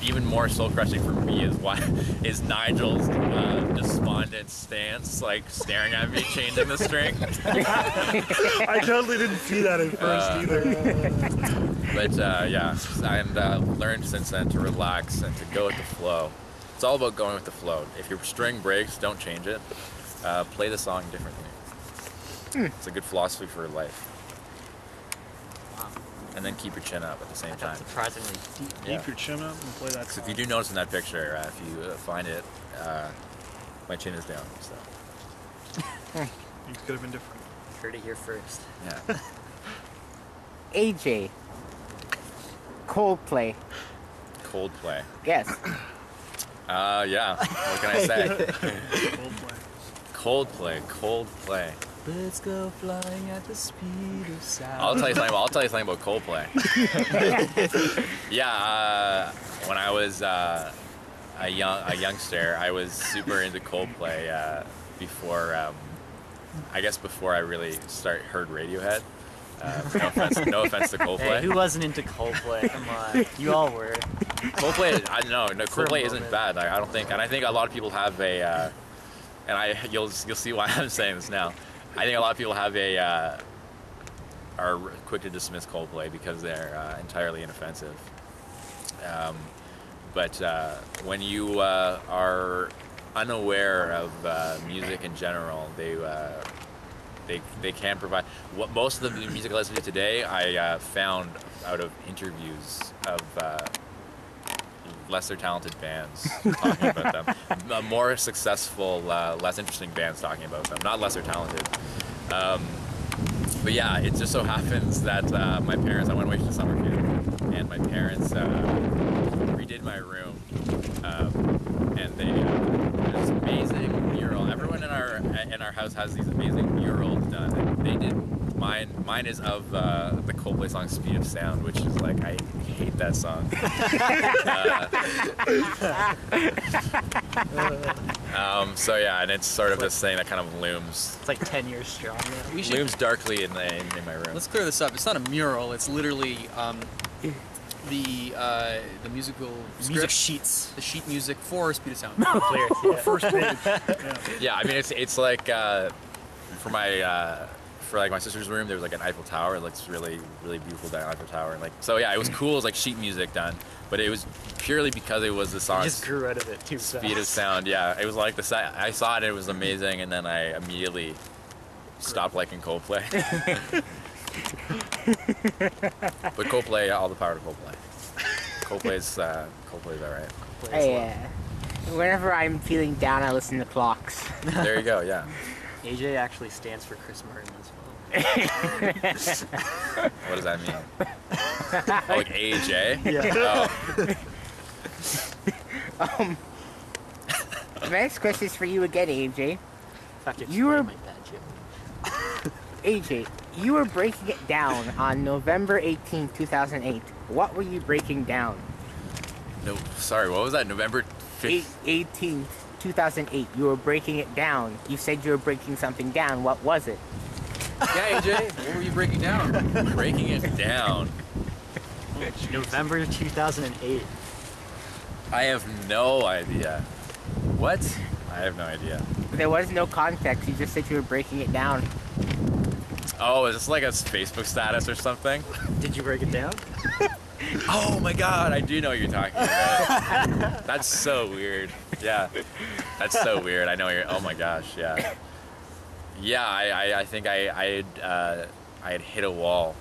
even more soul crushing for me is Nigel's despondent stance, like staring at me, changing the string. I totally didn't see that at first either. But yeah, and learned since then to relax and to go with the flow. It's all about going with the flow. If your string breaks, don't change it. Play the song differently. It's a good philosophy for life. Wow. And then keep your chin up at the same time. Surprisingly deep. Yeah. Keep your chin up and play that So song. if you do notice in that picture, if you find it, my chin is down. So You could have been different. Heard it here first. yeah. AJ. Coldplay. Coldplay. Yes. Yeah. What can I say? Coldplay. Coldplay. Birds go flying at the speed of sound. I'll tell you something about Coldplay. Yeah, when I was a youngster, I was super into Coldplay before I really heard Radiohead. No offense to Coldplay. Hey, who wasn't into Coldplay? Come on, you all were. Coldplay, no, For a Coldplay isn't moment. bad. I don't think, and I think a lot of people have you'll see why I'm saying this now. I think a lot of people are quick to dismiss Coldplay because they're entirely inoffensive. But when you are unaware of music in general, they can provide. What most of the music I listen to today, I found out of interviews of lesser talented bands talking about them, more successful, less interesting bands talking about them, not lesser talented. But yeah, it just so happens that my parents, I went away to summer camp, and my parents redid my room, and there's this amazing mural. Everyone in our house has these amazing murals done, and they did mine. Mine is of the Coldplay song "Speed of Sound," which is like, I hate that song. So yeah, and it's sort of this thing that kind of looms It's like 10 years strong now. We should. looms darkly in my room. Let's clear this up. It's not a mural. It's literally the musical Music script, sheets. the sheet music for Speed of Sound. Clear. Yeah. First page. Yeah, I mean it's like for my sister's room, there was like an Eiffel Tower. It looks really beautiful, that Eiffel Tower. And like, so yeah, it was cool. It was like sheet music done, but it was purely because it was the song I just grew out of it too fast. Speed of Sound. Yeah, it was like I saw it. It was amazing, and then I immediately stopped liking Coldplay. But Coldplay, all the power to Coldplay. Coldplay's alright. Whenever I'm feeling down, I listen to Clocks. There you go. Yeah. AJ actually stands for Chris Martin as well. What does that mean? Oh, like AJ? Yeah. Oh. The next question is for you again, AJ. Fuck it, You were- my bad joke. AJ, you were breaking it down on November 18, 2008. What were you breaking down? No, sorry. What was that? November 5th. 18, 2008. You were breaking it down. You said you were breaking something down. What was it? Yeah, AJ, what were you breaking down? Breaking it down. November 2008. I have no idea. What? I have no idea. There was no context. You just said you were breaking it down. Oh, is this like a Facebook status or something? Did you break it down? Oh my god, I do know what you're talking about. That's so weird. Yeah. That's so weird. I know you're. Oh my gosh, yeah. Yeah, I think I had hit a wall,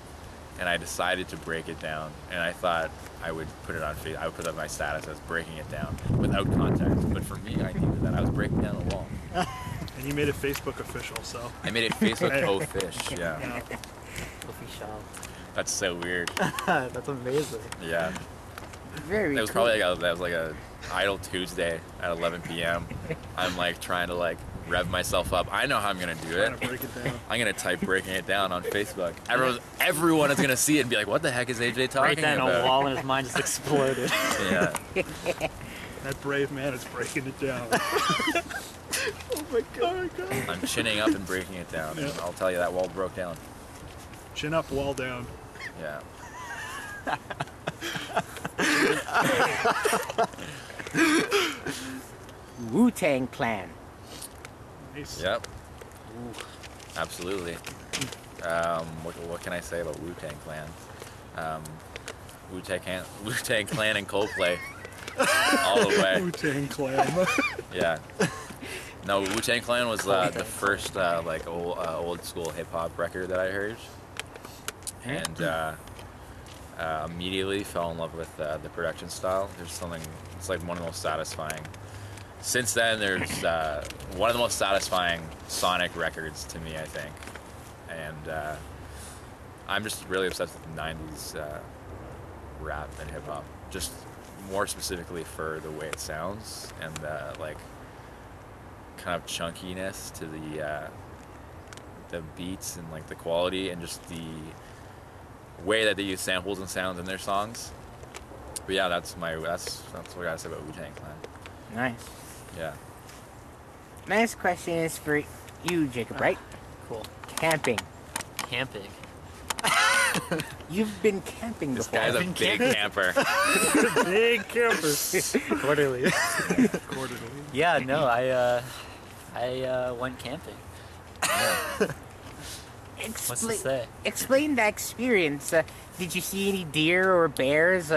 and I decided to break it down, and I thought I would put it on Facebook. I would put it on my status as breaking it down without context. But for me, I knew that I was breaking down a wall. And you made it Facebook official, so. I made it Facebook fish. Yeah. Official. That's so weird. That's amazing. Yeah. Very It was cool. probably like a idle Tuesday at 11 p.m. I'm like trying to like rev myself up. I know how I'm gonna do Trying it. to break it down. I'm gonna type breaking it down on Facebook. Everyone is gonna see it and be like, "What the heck is AJ Right talking then, about?" a wall and his mind just exploded. Yeah. That brave man is breaking it down. Oh my god. I'm chinning up and breaking it down. Yeah. I'll tell you that wall broke down. Chin up, wall down. Yeah. Wu-Tang Clan. Nice. Yep. Absolutely. What can I say about Wu-Tang Clan? Wu-Tang Clan and Coldplay. All the way. Wu-Tang Clan. Yeah. No, Wu-Tang Clan was the first like old school hip hop record that I heard, and immediately fell in love with the production style. There's something. It's like one of the most satisfying. Since then, there's one of the most satisfying sonic records to me, I think, and I'm just really obsessed with the '90s rap and hip hop. Just more specifically for the way it sounds and like kind of chunkiness to the beats and like the quality and just the way that they use samples and sounds in their songs. But yeah, that's what I gotta say about Wu-Tang Clan. Nice. Yeah. Next question is for you, Jacob, right? Cool. Camping. Camping. You've been camping This before. guy's a big camper. Big camper. Quarterly. Quarterly. Yeah, no, I went camping. What's to say? Explain that experience. Did you see any deer or bears?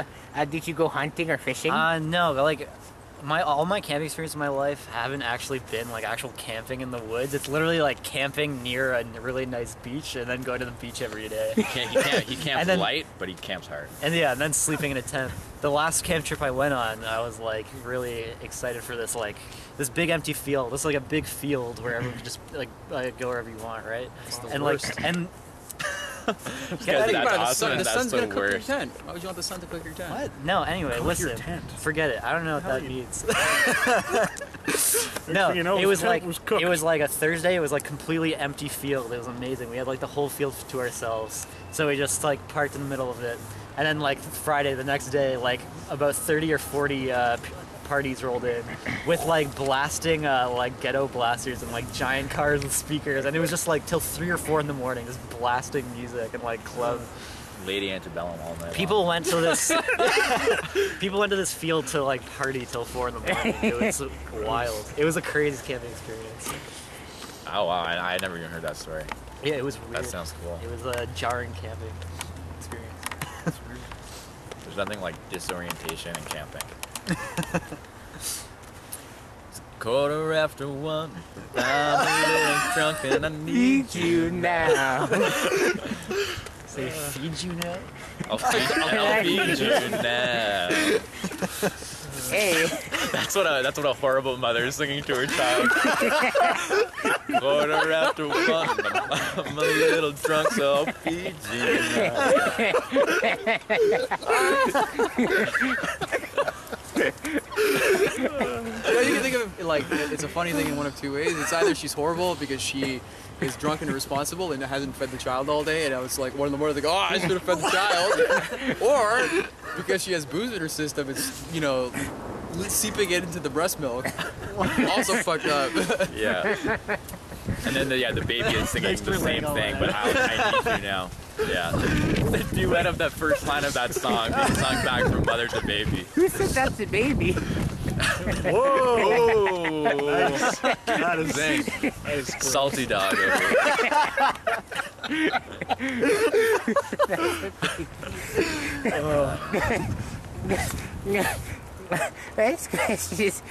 Did you go hunting or fishing? No, like all my camping experience in my life haven't actually been like actual camping in the woods. It's literally like camping near a really nice beach and then going to the beach every day. He camps And then- light, but he camps hard. And yeah, and then sleeping in a tent. The last camp trip I went on, I was like really excited for this big empty field. This is like a big field where everyone can just like go wherever you want, right? And worst. Get out of here. That's awesome, and The that's sun's the gonna cook your worst. tent. Why would you want the sun to cook your tent? What? No, anyway, Cook your listen. tent. Forget it. I don't know what that you- means. Next No, thing you know, it his was tent like was cooked. it was like a Thursday. It was like completely empty field. It was amazing. We had like the whole field to ourselves. So we just like parked in the middle of it. And then like Friday, the next day, like about 30 or 40 parties rolled in with like blasting like ghetto blasters and like giant cars with speakers. And it was just like till 3 or 4 in the morning, just blasting music and like club. Lady Antebellum all night. People went to this. People went to this field to like party till 4 in the morning. It was wild. It was a crazy camping experience. Oh wow, I never even heard that story. Yeah, it was weird. That sounds cool. It was a jarring camping experience. There's nothing like disorientation in camping. It's a 1:15. I'm a little drunk and I need you now. Say, feed you now? I'll feed you now. Hey, That's what a horrible mother is singing to her child. 1:15. I'm a little drunk, so I'll feed you Yeah, you can think of it like it's a funny thing in one of two ways. It's either she's horrible because she is drunk and irresponsible and hasn't fed the child all day, and I was like 1 in the morning, like, oh, I should have fed the child, or because she has booze in her system, it's seeping it into the breast milk. Also fucked up. Yeah. And then the baby is singing the same thing, but I need you now. Yeah. The duet of that first line of that song being sung back from mother to baby. who said that's a baby? Whoa! Oh, That is zing. That is cool. Salty dog over Next question is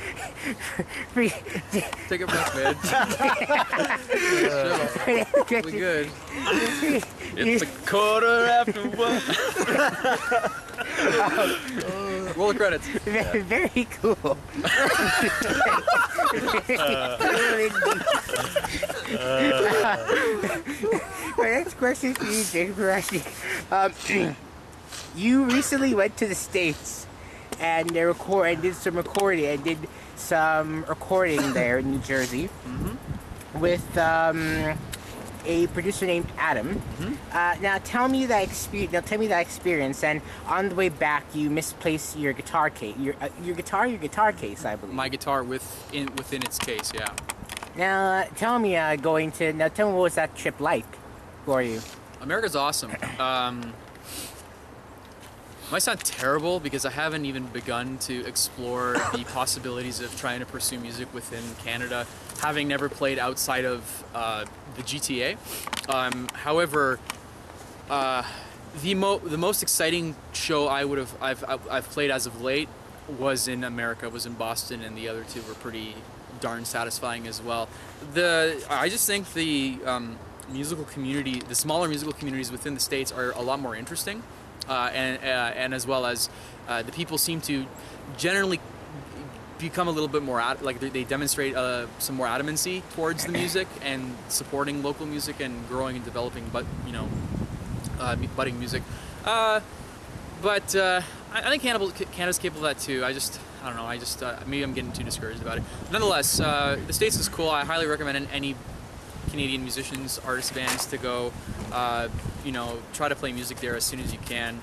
for you. Take a breath, man. Chill. We good. It's 1:15. Roll the credits. Very cool. My next question for you, Jacob Rashid. You recently went to the States and did some recording there in New Jersey with a producer named Adam. Now tell me that experience. And on the way back, you misplaced your guitar case. Your guitar case, I believe. My guitar within its case, yeah. Now tell me what was that trip like for you? America's awesome. Might sound terrible because I haven't even begun to explore the possibilities of trying to pursue music within Canada, having never played outside of the GTA. However, the most exciting show I've played as of late was in America, was in Boston, and the other two were pretty darn satisfying as well. I just think the musical community, the smaller musical communities within the States are a lot more interesting. And as well as the people seem to generally become a little bit more they demonstrate some more adamancy towards the music and supporting local music and growing and developing budding music. I think Canada's capable of that too. I don't know. Maybe I'm getting too discouraged about it. Nonetheless, the States is cool. I highly recommend any Canadian musicians, artist bands to go, you know, try to play music there as soon as you can.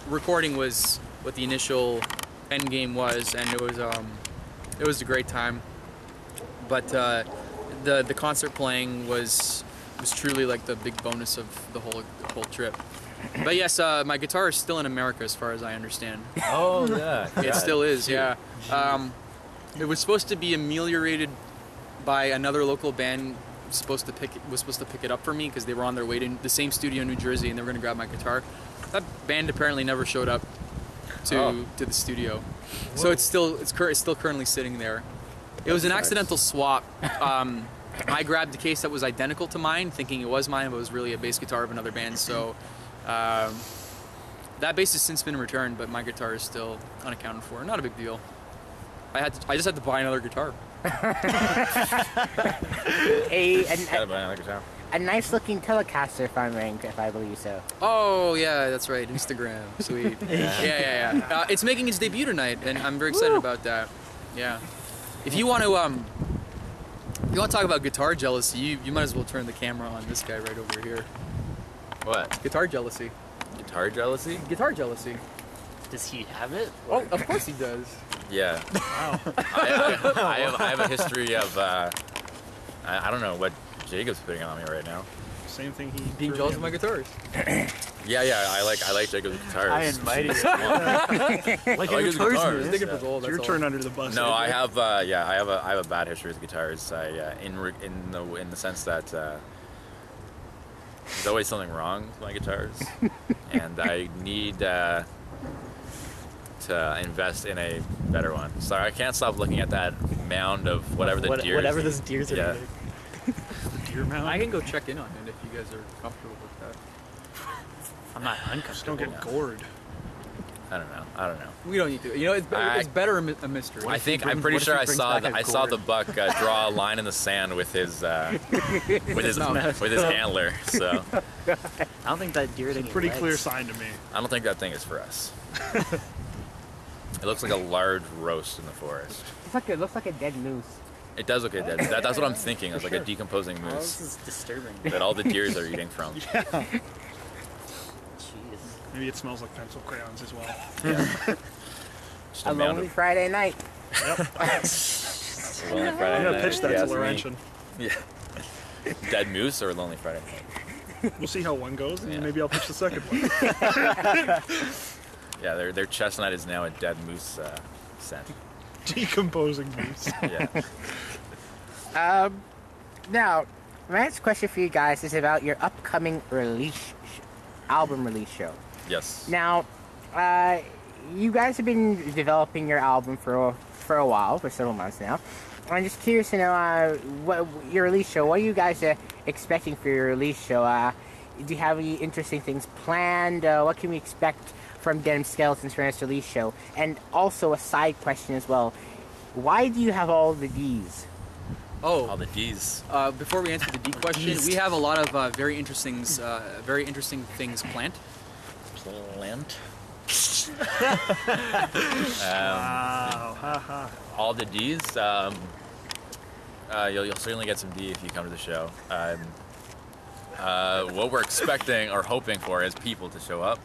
Recording was what the initial end game was, and it was a great time. But the concert playing was truly like the big bonus of the whole trip. But yes, my guitar is still in America, as far as I understand. Oh yeah, It still is, yeah. It was supposed to be ameliorated by another local band. Was supposed to pick it up for me because they were on their way to the same studio in New Jersey, and they were going to grab my guitar. That band apparently never showed up to the studio, so it's still currently sitting there. It was an accidental swap. I grabbed the case that was identical to mine, thinking it was mine, but it was really a bass guitar of another band. So that bass has since been returned, but my guitar is still unaccounted for. Not a big deal. I just had to buy another guitar. A nice looking Telecaster from Rank, if I believe so. Oh yeah, that's right. Instagram, sweet. Yeah. It's making its debut tonight, and I'm very excited about that. Yeah. If you want to talk about guitar jealousy, you might as well turn the camera on this guy right over here. What? Guitar jealousy. Guitar jealousy? Guitar jealousy. Does he have it? Oh, of course he does. Yeah. Wow. I have a history of I don't know what Jacob's putting on me right now. Same thing he Being threw jealous me of my in. guitars. Yeah. I like Jacob's guitars. I invite you. Like I like his guitars. Digging for gold. It's your that's turn all. under the bus. No, Adrian. I have a bad history with guitars. In the sense that there's always something wrong with my guitars, and I need to invest in a better one. Sorry, I can't stop looking at that mound of whatever the deers. Whatever those deers are. Yeah. Doing. Deer mount. I can go check in on it if you guys are comfortable with that. I'm not Just don't uncomfortable. get gored. I don't know. We don't need to. You know, it's better a mystery. I'm pretty sure I saw the buck draw a line in the sand with his antler. So I don't think that deer had any Pretty legs. clear sign to me. I don't think that thing is for us. It looks like a large roast in the forest. It looks like a dead moose. It does look like dead. That's what I'm thinking. It's like a decomposing Oh, this moose is disturbing. that all the deers are eating from. Jeez. Maybe it smells like pencil crayons as well. Yeah. Just A mound lonely of- Friday night. a lonely Friday I'm gonna night, pitch if that you to ask me. Laurentian. Yeah. Dead moose or Lonely Friday night? We'll see how one goes, and Yeah. maybe I'll pitch the second one. Yeah, their chestnut is now a dead moose scent. Decomposing moose. Yeah. Now, my next question for you guys is about your upcoming album release show. Yes. Now, you guys have been developing your album for a while, for several months now. I'm just curious to know what your release show. What are you guys expecting for your release show? Do you have any interesting things planned? What can we expect from Denim Skeletons for next release show? And also a side question as well. Why do you have all the D's? All the D's. Before we answer the D question, we have a lot of very interesting things planned. Plant. Wow. Haha. All the D's. You'll certainly get some D if you come to the show. What we're expecting or hoping for is people to show up,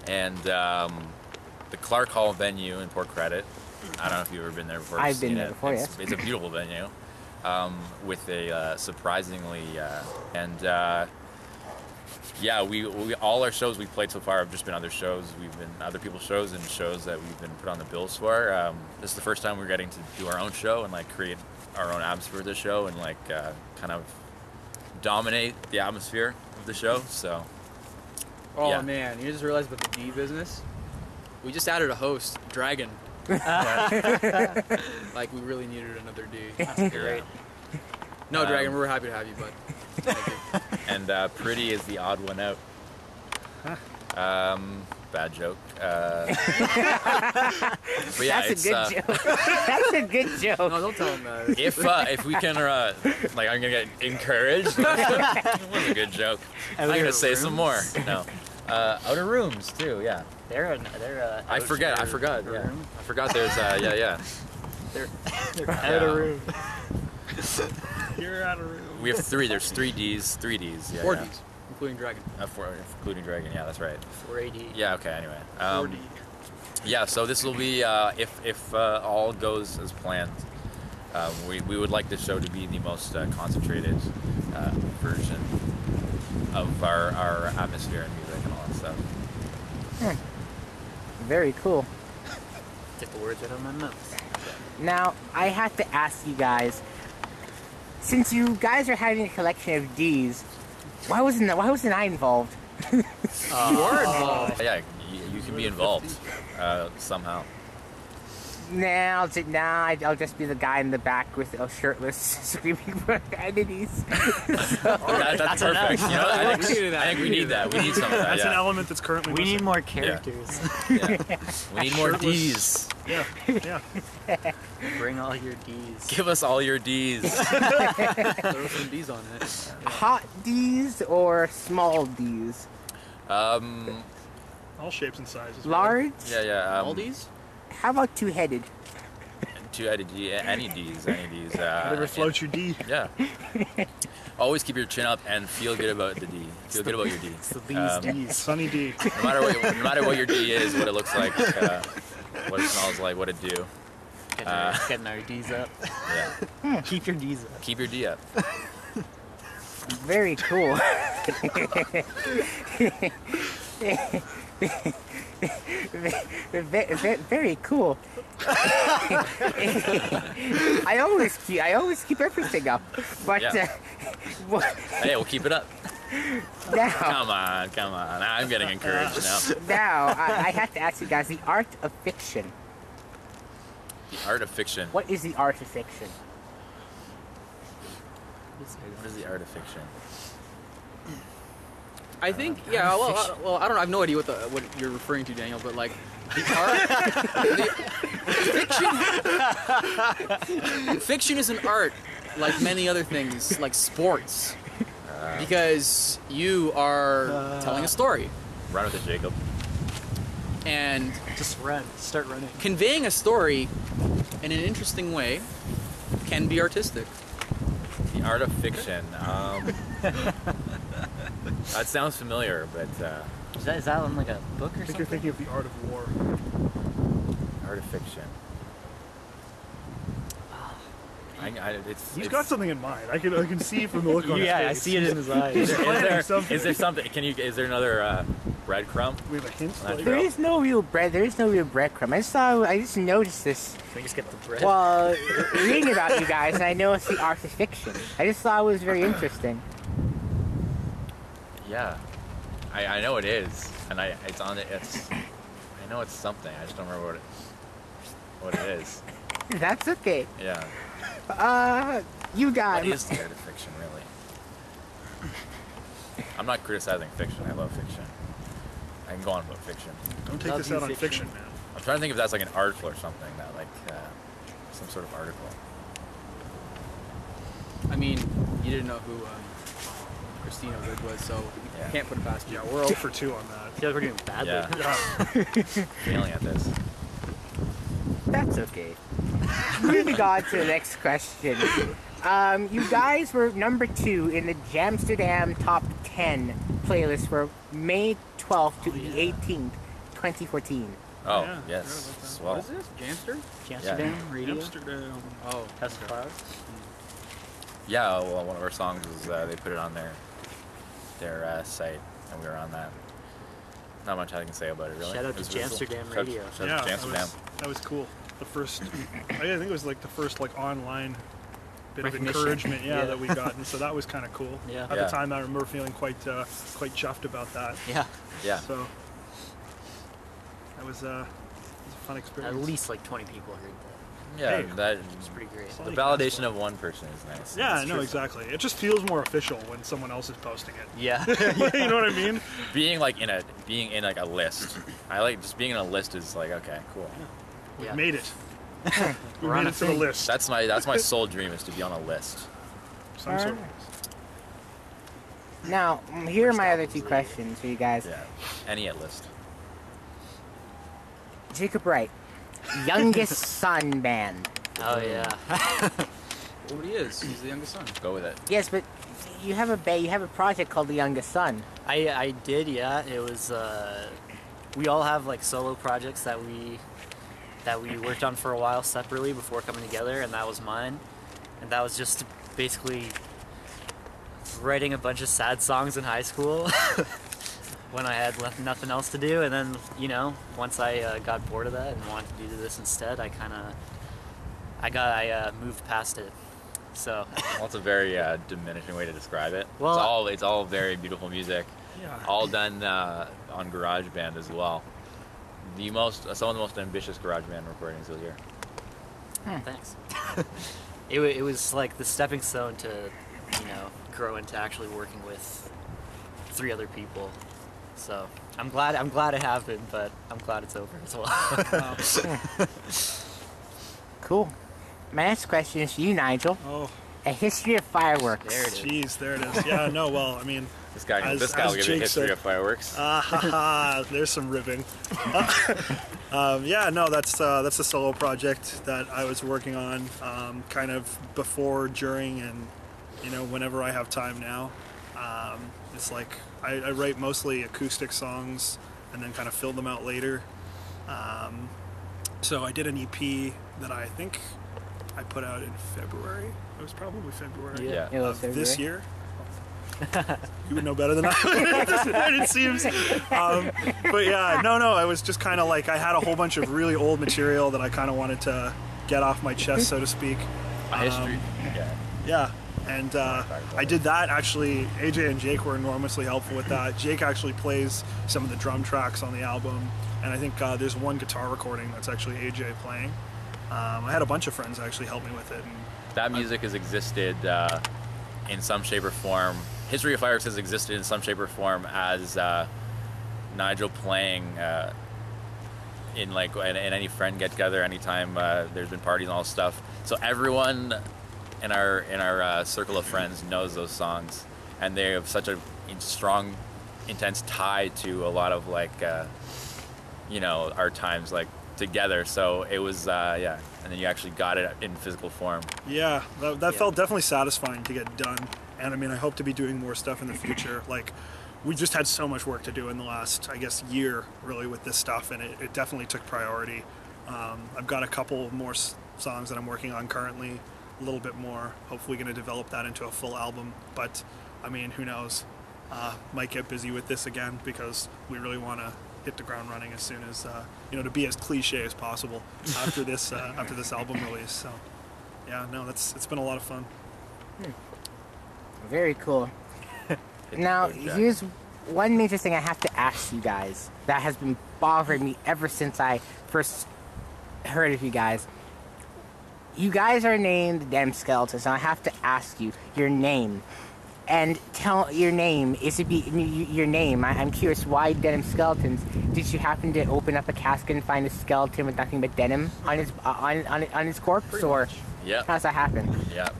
and the Clark Hall venue in Port Credit. I don't know if you've ever been there before. I've been seen there it. before, It's a beautiful venue, with a surprisingly yeah, we all our shows we've played so far have just been other shows. We've been other people's shows and shows that we've been put on the bills for. This is the first time we're getting to do our own show and like create our own atmosphere of the show and like kind of dominate the atmosphere of the show. So Oh yeah. man, you just realized about the D business? We just added a host, Dragon. Like we really needed another D. That's great. No, Dragon, we're happy to have you, bud. Thank you. And Pretty is the odd one out. Bad joke. But yeah, That's a good joke. That's a good joke. No, don't tell him that. if we can, like, I'm gonna get encouraged. That was a good joke. I'm Outer gonna say some more. rooms? No, outer rooms too. Yeah. They're I forgot. Yeah. I forgot. There's yeah. They're Yeah. outer room. You're out of room. We have 3. There's 3 Ds. 3 Ds. Yeah, 4 yeah. Ds, including Dragon. 4, including Dragon. Yeah, that's right. 4AD. Yeah. Okay. Anyway. 4D. Yeah. So this will be if all goes as planned. We would like this show to be the most concentrated version of our atmosphere and music and all that stuff. Very cool. Get the words out of my mouth. Now, I have to ask you guys, since you guys are having a collection of Ds, why wasn't I involved? You are involved. Yeah, you can be involved somehow. Nah, I'll just be the guy in the back with shirtless screaming for entities. That's perfect. You know, I think we need that. We need some of that. That's Yeah. an element that's currently We missing. need more characters. Yeah. We need more Ds. Yeah, yeah. Bring all your Ds. Give us all your Ds. Throw some Ds on it. Hot Ds or small Ds? All shapes and sizes. Large? Yeah. All Ds? How about two-headed? Two-headed D, any Ds. Whatever floats your D. Yeah. Always keep your chin up and feel good about the D. Feel good about your D. It's the B's Ds. Sunny D. No matter what your D is, what it looks like, what it smells like, what it do. Getting our Ds up. Yeah. Keep your Ds up. Keep your D up. Very cool. Very cool. I always keep everything up, but Yeah. Hey, we'll keep it up. now Come on. I'm getting encouraged now. I have to ask you guys the art of fiction. The art of fiction. What is the art of fiction? What is the art of fiction? I think, yeah. Well, I don't know. I have no idea what you're referring to, Daniel. But like the art, fiction is an art, like many other things, like sports, because you are telling a story Run with it, Jacob. and Just run. Start running. conveying a story in an interesting way can be artistic. The art of fiction. That sounds familiar, but Is that on like a book or I think you're something? thinking of the art of war. art of fiction. He's got something in mind. I can see from the look on his face. Yeah, I see it in his eyes. Is there something. something? Is there another breadcrumb? We have a hint. Like- Like, There is no real bread. There is no real breadcrumb. I just noticed this. We just get the bread. Well, reading about you guys, and I know it's the art of fiction. I just thought it was very interesting. Yeah, I know it is, and it's on it. I know it's something. I just don't remember what it is. That's okay. Yeah. You What guys. is the art of fiction, really? I'm not criticizing fiction. I love fiction. I can go on about fiction. don't take Love this you, out on fiction. fiction, man. I'm trying to think if that's like an article or something. That like some sort of article. I mean, you didn't know who Christina Wood was, so you Yeah. can't put it past you. Yeah, we're 0 for 2 on that. I feel like we're doing badly. Yeah. Yeah. Failing at this. That's okay. Moving on to the next question. You guys were number 2 in the Jamsterdam Top 10 playlist for May 12th to the 18th, 2014. Oh Yeah, yes. yeah, Swell. What is this? Jamster? Amsterdam radio. Amsterdam. Oh, Test clouds. Yeah. Well, one of our songs was they put it on their site, and we were on that. Not much I can say about it, really. Shout out It was to really cool. Jamsterdam Shout- Radio. Shout Yeah, out to Jamsterdam. that was cool. The first, I think it was like the first like online bit of Recognition. encouragement, Yeah. that we got, and so that was kind of cool. Yeah. At Yeah. the time, I remember feeling quite chuffed about that. Yeah. Yeah. So that was a fun At experience. least like 20 people heard that. Yeah. Hey. That It's pretty great. the validation of one person is nice. Yeah, It's no, true. exactly. It just feels more official when someone else is posting it. Yeah. You know what I mean? Being in like a list. I like just being in a list is like okay, cool. We Yeah. made it. We We're on made a it to the thing. list. That's my sole dream is to be on a list. Some sort of list. Now, here are my other 2 questions for you guys. Yeah. Any list. Jacob Wright, youngest son band. Oh yeah. What he is. He's the youngest son. Go with it. Yes, but you have a project called The Youngest Son. I did, yeah. It was we all have like solo projects that we worked on for a while separately before coming together, and that was mine. And that was just basically writing a bunch of sad songs in high school when I had nothing else to do. And then, you know, once I got bored of that and wanted to do this instead, I moved past it. So Well, it's a very diminishing way to describe it. Well, it's all very beautiful music. Yeah. All done on GarageBand as well. Some of the most ambitious GarageBand recordings you'll hear. thanks. It was like the stepping stone to, you know, grow into actually working with 3 other people. So I'm glad it happened, but I'm glad it's over as well. Cool. My next question is for you, Nigel. Oh, A history of fireworks. There it is. jeez, there it is. Yeah, no, well, I mean, This guy As will give you a Jake history said- of fireworks. there's some ribbing. Yeah, no, that's a solo project that I was working on, kind of before, during, and you know, whenever I have time now. It's like I write mostly acoustic songs and then kind of fill them out later. So I did an EP that I think I put out in February. It was probably February Yeah. It was of this February. year. You would know better than I. It seems. But yeah, no, I was just kind of like, I had a whole bunch of really old material that I kind of wanted to get off my chest, so to speak. A history. Yeah. Yeah, and I did that actually. AJ and Jake were enormously helpful with that. Jake actually plays some of the drum tracks on the album, and I think there's one guitar recording that's actually AJ playing. I had a bunch of friends actually help me with it. And That music has existed in some shape or form. History of Fireworks has existed in some shape or form as Nigel playing in any friend get together, anytime there's been parties and all this stuff. So everyone in our circle of friends knows those songs, and they have such a strong, intense tie to a lot of our times together. So it was and then you actually got it in physical form. yeah, that felt definitely satisfying to get done. And I mean, I hope to be doing more stuff in the future. Like, we just had so much work to do in the last, I guess, year, really, with this stuff, and it definitely took priority. I've got a couple more songs that I'm working on currently, a little bit more. Hopefully going to develop that into a full album. But, I mean, who knows? Might get busy with this again, because we really want to hit the ground running as soon as, to be as cliche as possible after this album release. So, yeah, no, it's been a lot of fun. Very cool. Now, here's one major thing I have to ask you guys that has been bothering me ever since I first heard of you guys. You guys are named DENIMSKELETONS, and I have to ask you your name. And tell your name. Your name? I'm curious, why DENIMSKELETONS? Did you happen to open up a casket and find a skeleton with nothing but denim on his corpse, or Yeah. how does that happen? Yeah.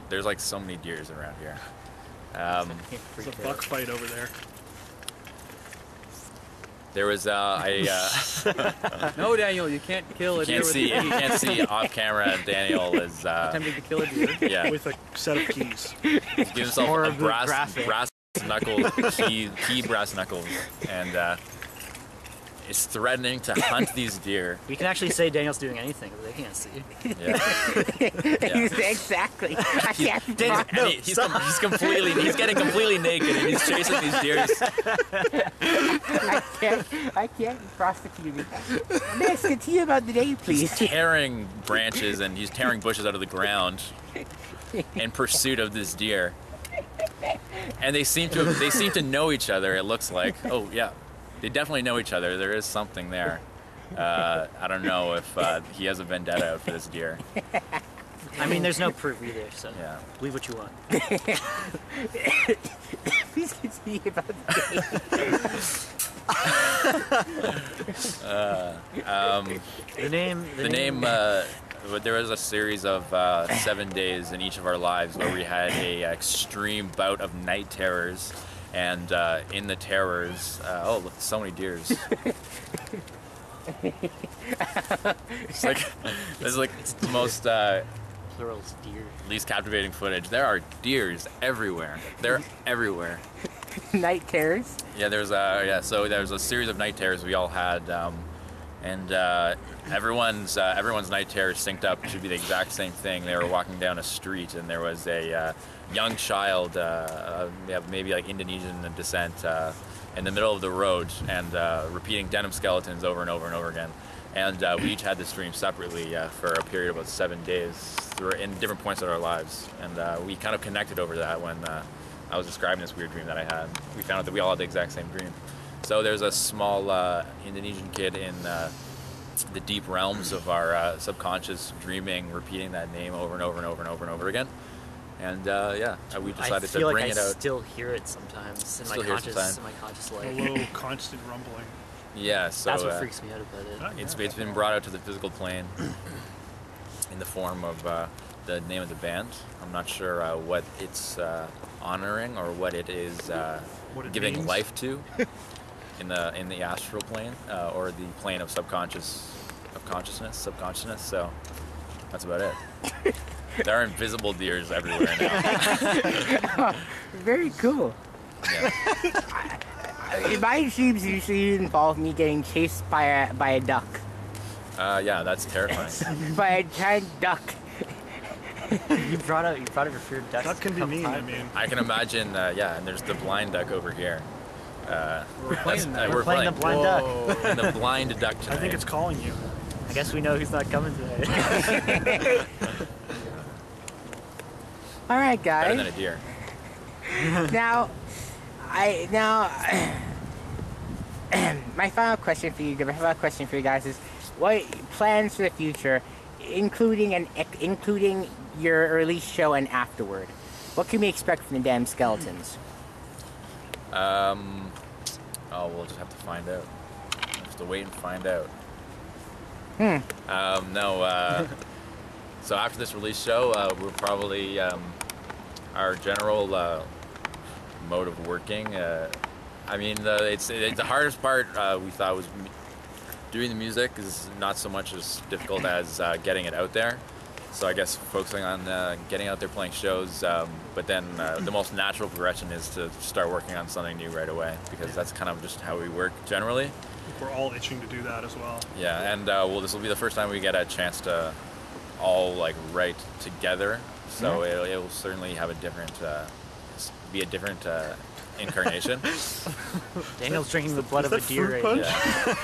There's like so many deers around here. There's a buck fight over there. There was No, Daniel, you can't kill a deer with if you can't see off camera, Daniel is attempting to kill a deer. yeah, With a set of keys. give himself More a of the graphic. brass knuckle key brass knuckles, and is threatening to hunt these deer. We can actually say Daniel's doing anything, but they can't see. Yeah. Exactly. I can't. And he's getting completely naked, and he's chasing these deers. I can't be prosecuted. Miss, continue about the day, please. He's tearing branches and he's tearing bushes out of the ground in pursuit of this deer. And they seem to know each other. It looks like. Oh yeah, they definitely know each other. There is something there. I don't know if he has a vendetta out for this deer. I mean, there's no proof either, so Yeah. believe what you want. Please continue about the day. The name. There was a series of 7 days in each of our lives where we had a extreme bout of night terrors, and in the terrors, look, so many deers. It's like this is like the most Plural is deer. least captivating footage. There are deers everywhere. They're everywhere. Night terrors. Yeah, so there's a series of night terrors we all had, and everyone's night terrors synced up to be the exact same thing. They were walking down a street, and there was a young child, maybe like Indonesian descent, in the middle of the road, and repeating Denim Skeletons over and over and over again. And we each had this dream separately for a period of about 7 days, in different points of our lives, and we kind of connected over that when I was describing this weird dream that I had. We found out that we all had the exact same dream. So there's a small Indonesian kid in the deep realms of our subconscious dreaming, repeating that name over and over and over and over and over again. And we decided to bring it out. I still hear it sometimes in my conscious A life. low, constant rumbling. Yeah, so That's what freaks me out about it. it's been brought out to the physical plane in the form of the name of the band. I'm not sure what it's honoring or what it is What it giving means. life to in the astral plane or the plane of subconsciousness. So that's about it. There are invisible deers everywhere now. Very cool. Yeah. My dreams usually involve me getting chased by a duck. Yeah, that's terrifying. By a giant duck. You brought up your feared ducks. That can be a couple mean, I times. mean. I can imagine, and there's the blind duck over here. We're playing we're the blind duck. And the blind duck tonight. I think it's calling you. I guess we know who's not coming today. All right, better guys. than a deer. Now, my final question for you guys is, what plans for the future, including your release show and afterward? What can we expect from the Damn Skeletons? We'll just have to find out. We'll have to wait and find out. So after this release show, we're probably our general mode of working. It's the hardest part we thought was doing the music is not so much as difficult as getting it out there. So I guess focusing on getting out there playing shows, but then the most natural progression is to start working on something new right away, because that's kind of just how we work generally. We're all itching to do that as well. Yeah, and this will be the first time we get a chance to all write together. So it will certainly have a different, incarnation. Daniel's drinking the blood of a deer right Yeah.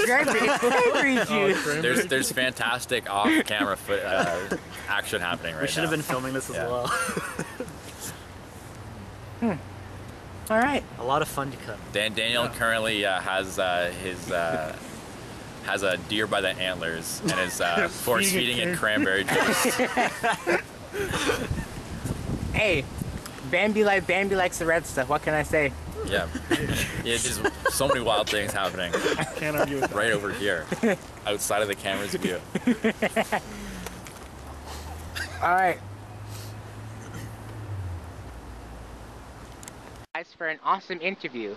Cranberry juice. There's fantastic off-camera action happening right now. We should have been filming this as Yeah. well. All right. A lot of fun to cut. Daniel currently has a deer by the antlers and is force feeding it cranberry juice. Hey, Bambi likes the red stuff. What can I say? Yeah, just so many wild things happening Can't argue with that. right over here, outside of the camera's view. All right. Guys, for an awesome interview.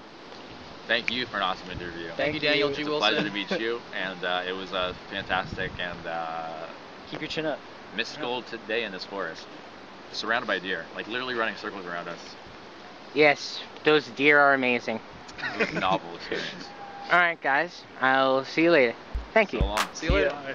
Thank you for an awesome interview. Thank you, Daniel G. It's a Wilson. pleasure to meet you, and it was fantastic and Keep your chin up. mystical today in this forest, surrounded by deer, literally running circles around us. Yes, those deer are amazing. It was a novel experience. All right, guys. I'll see you later. Thank you. So long. See you later. Bye.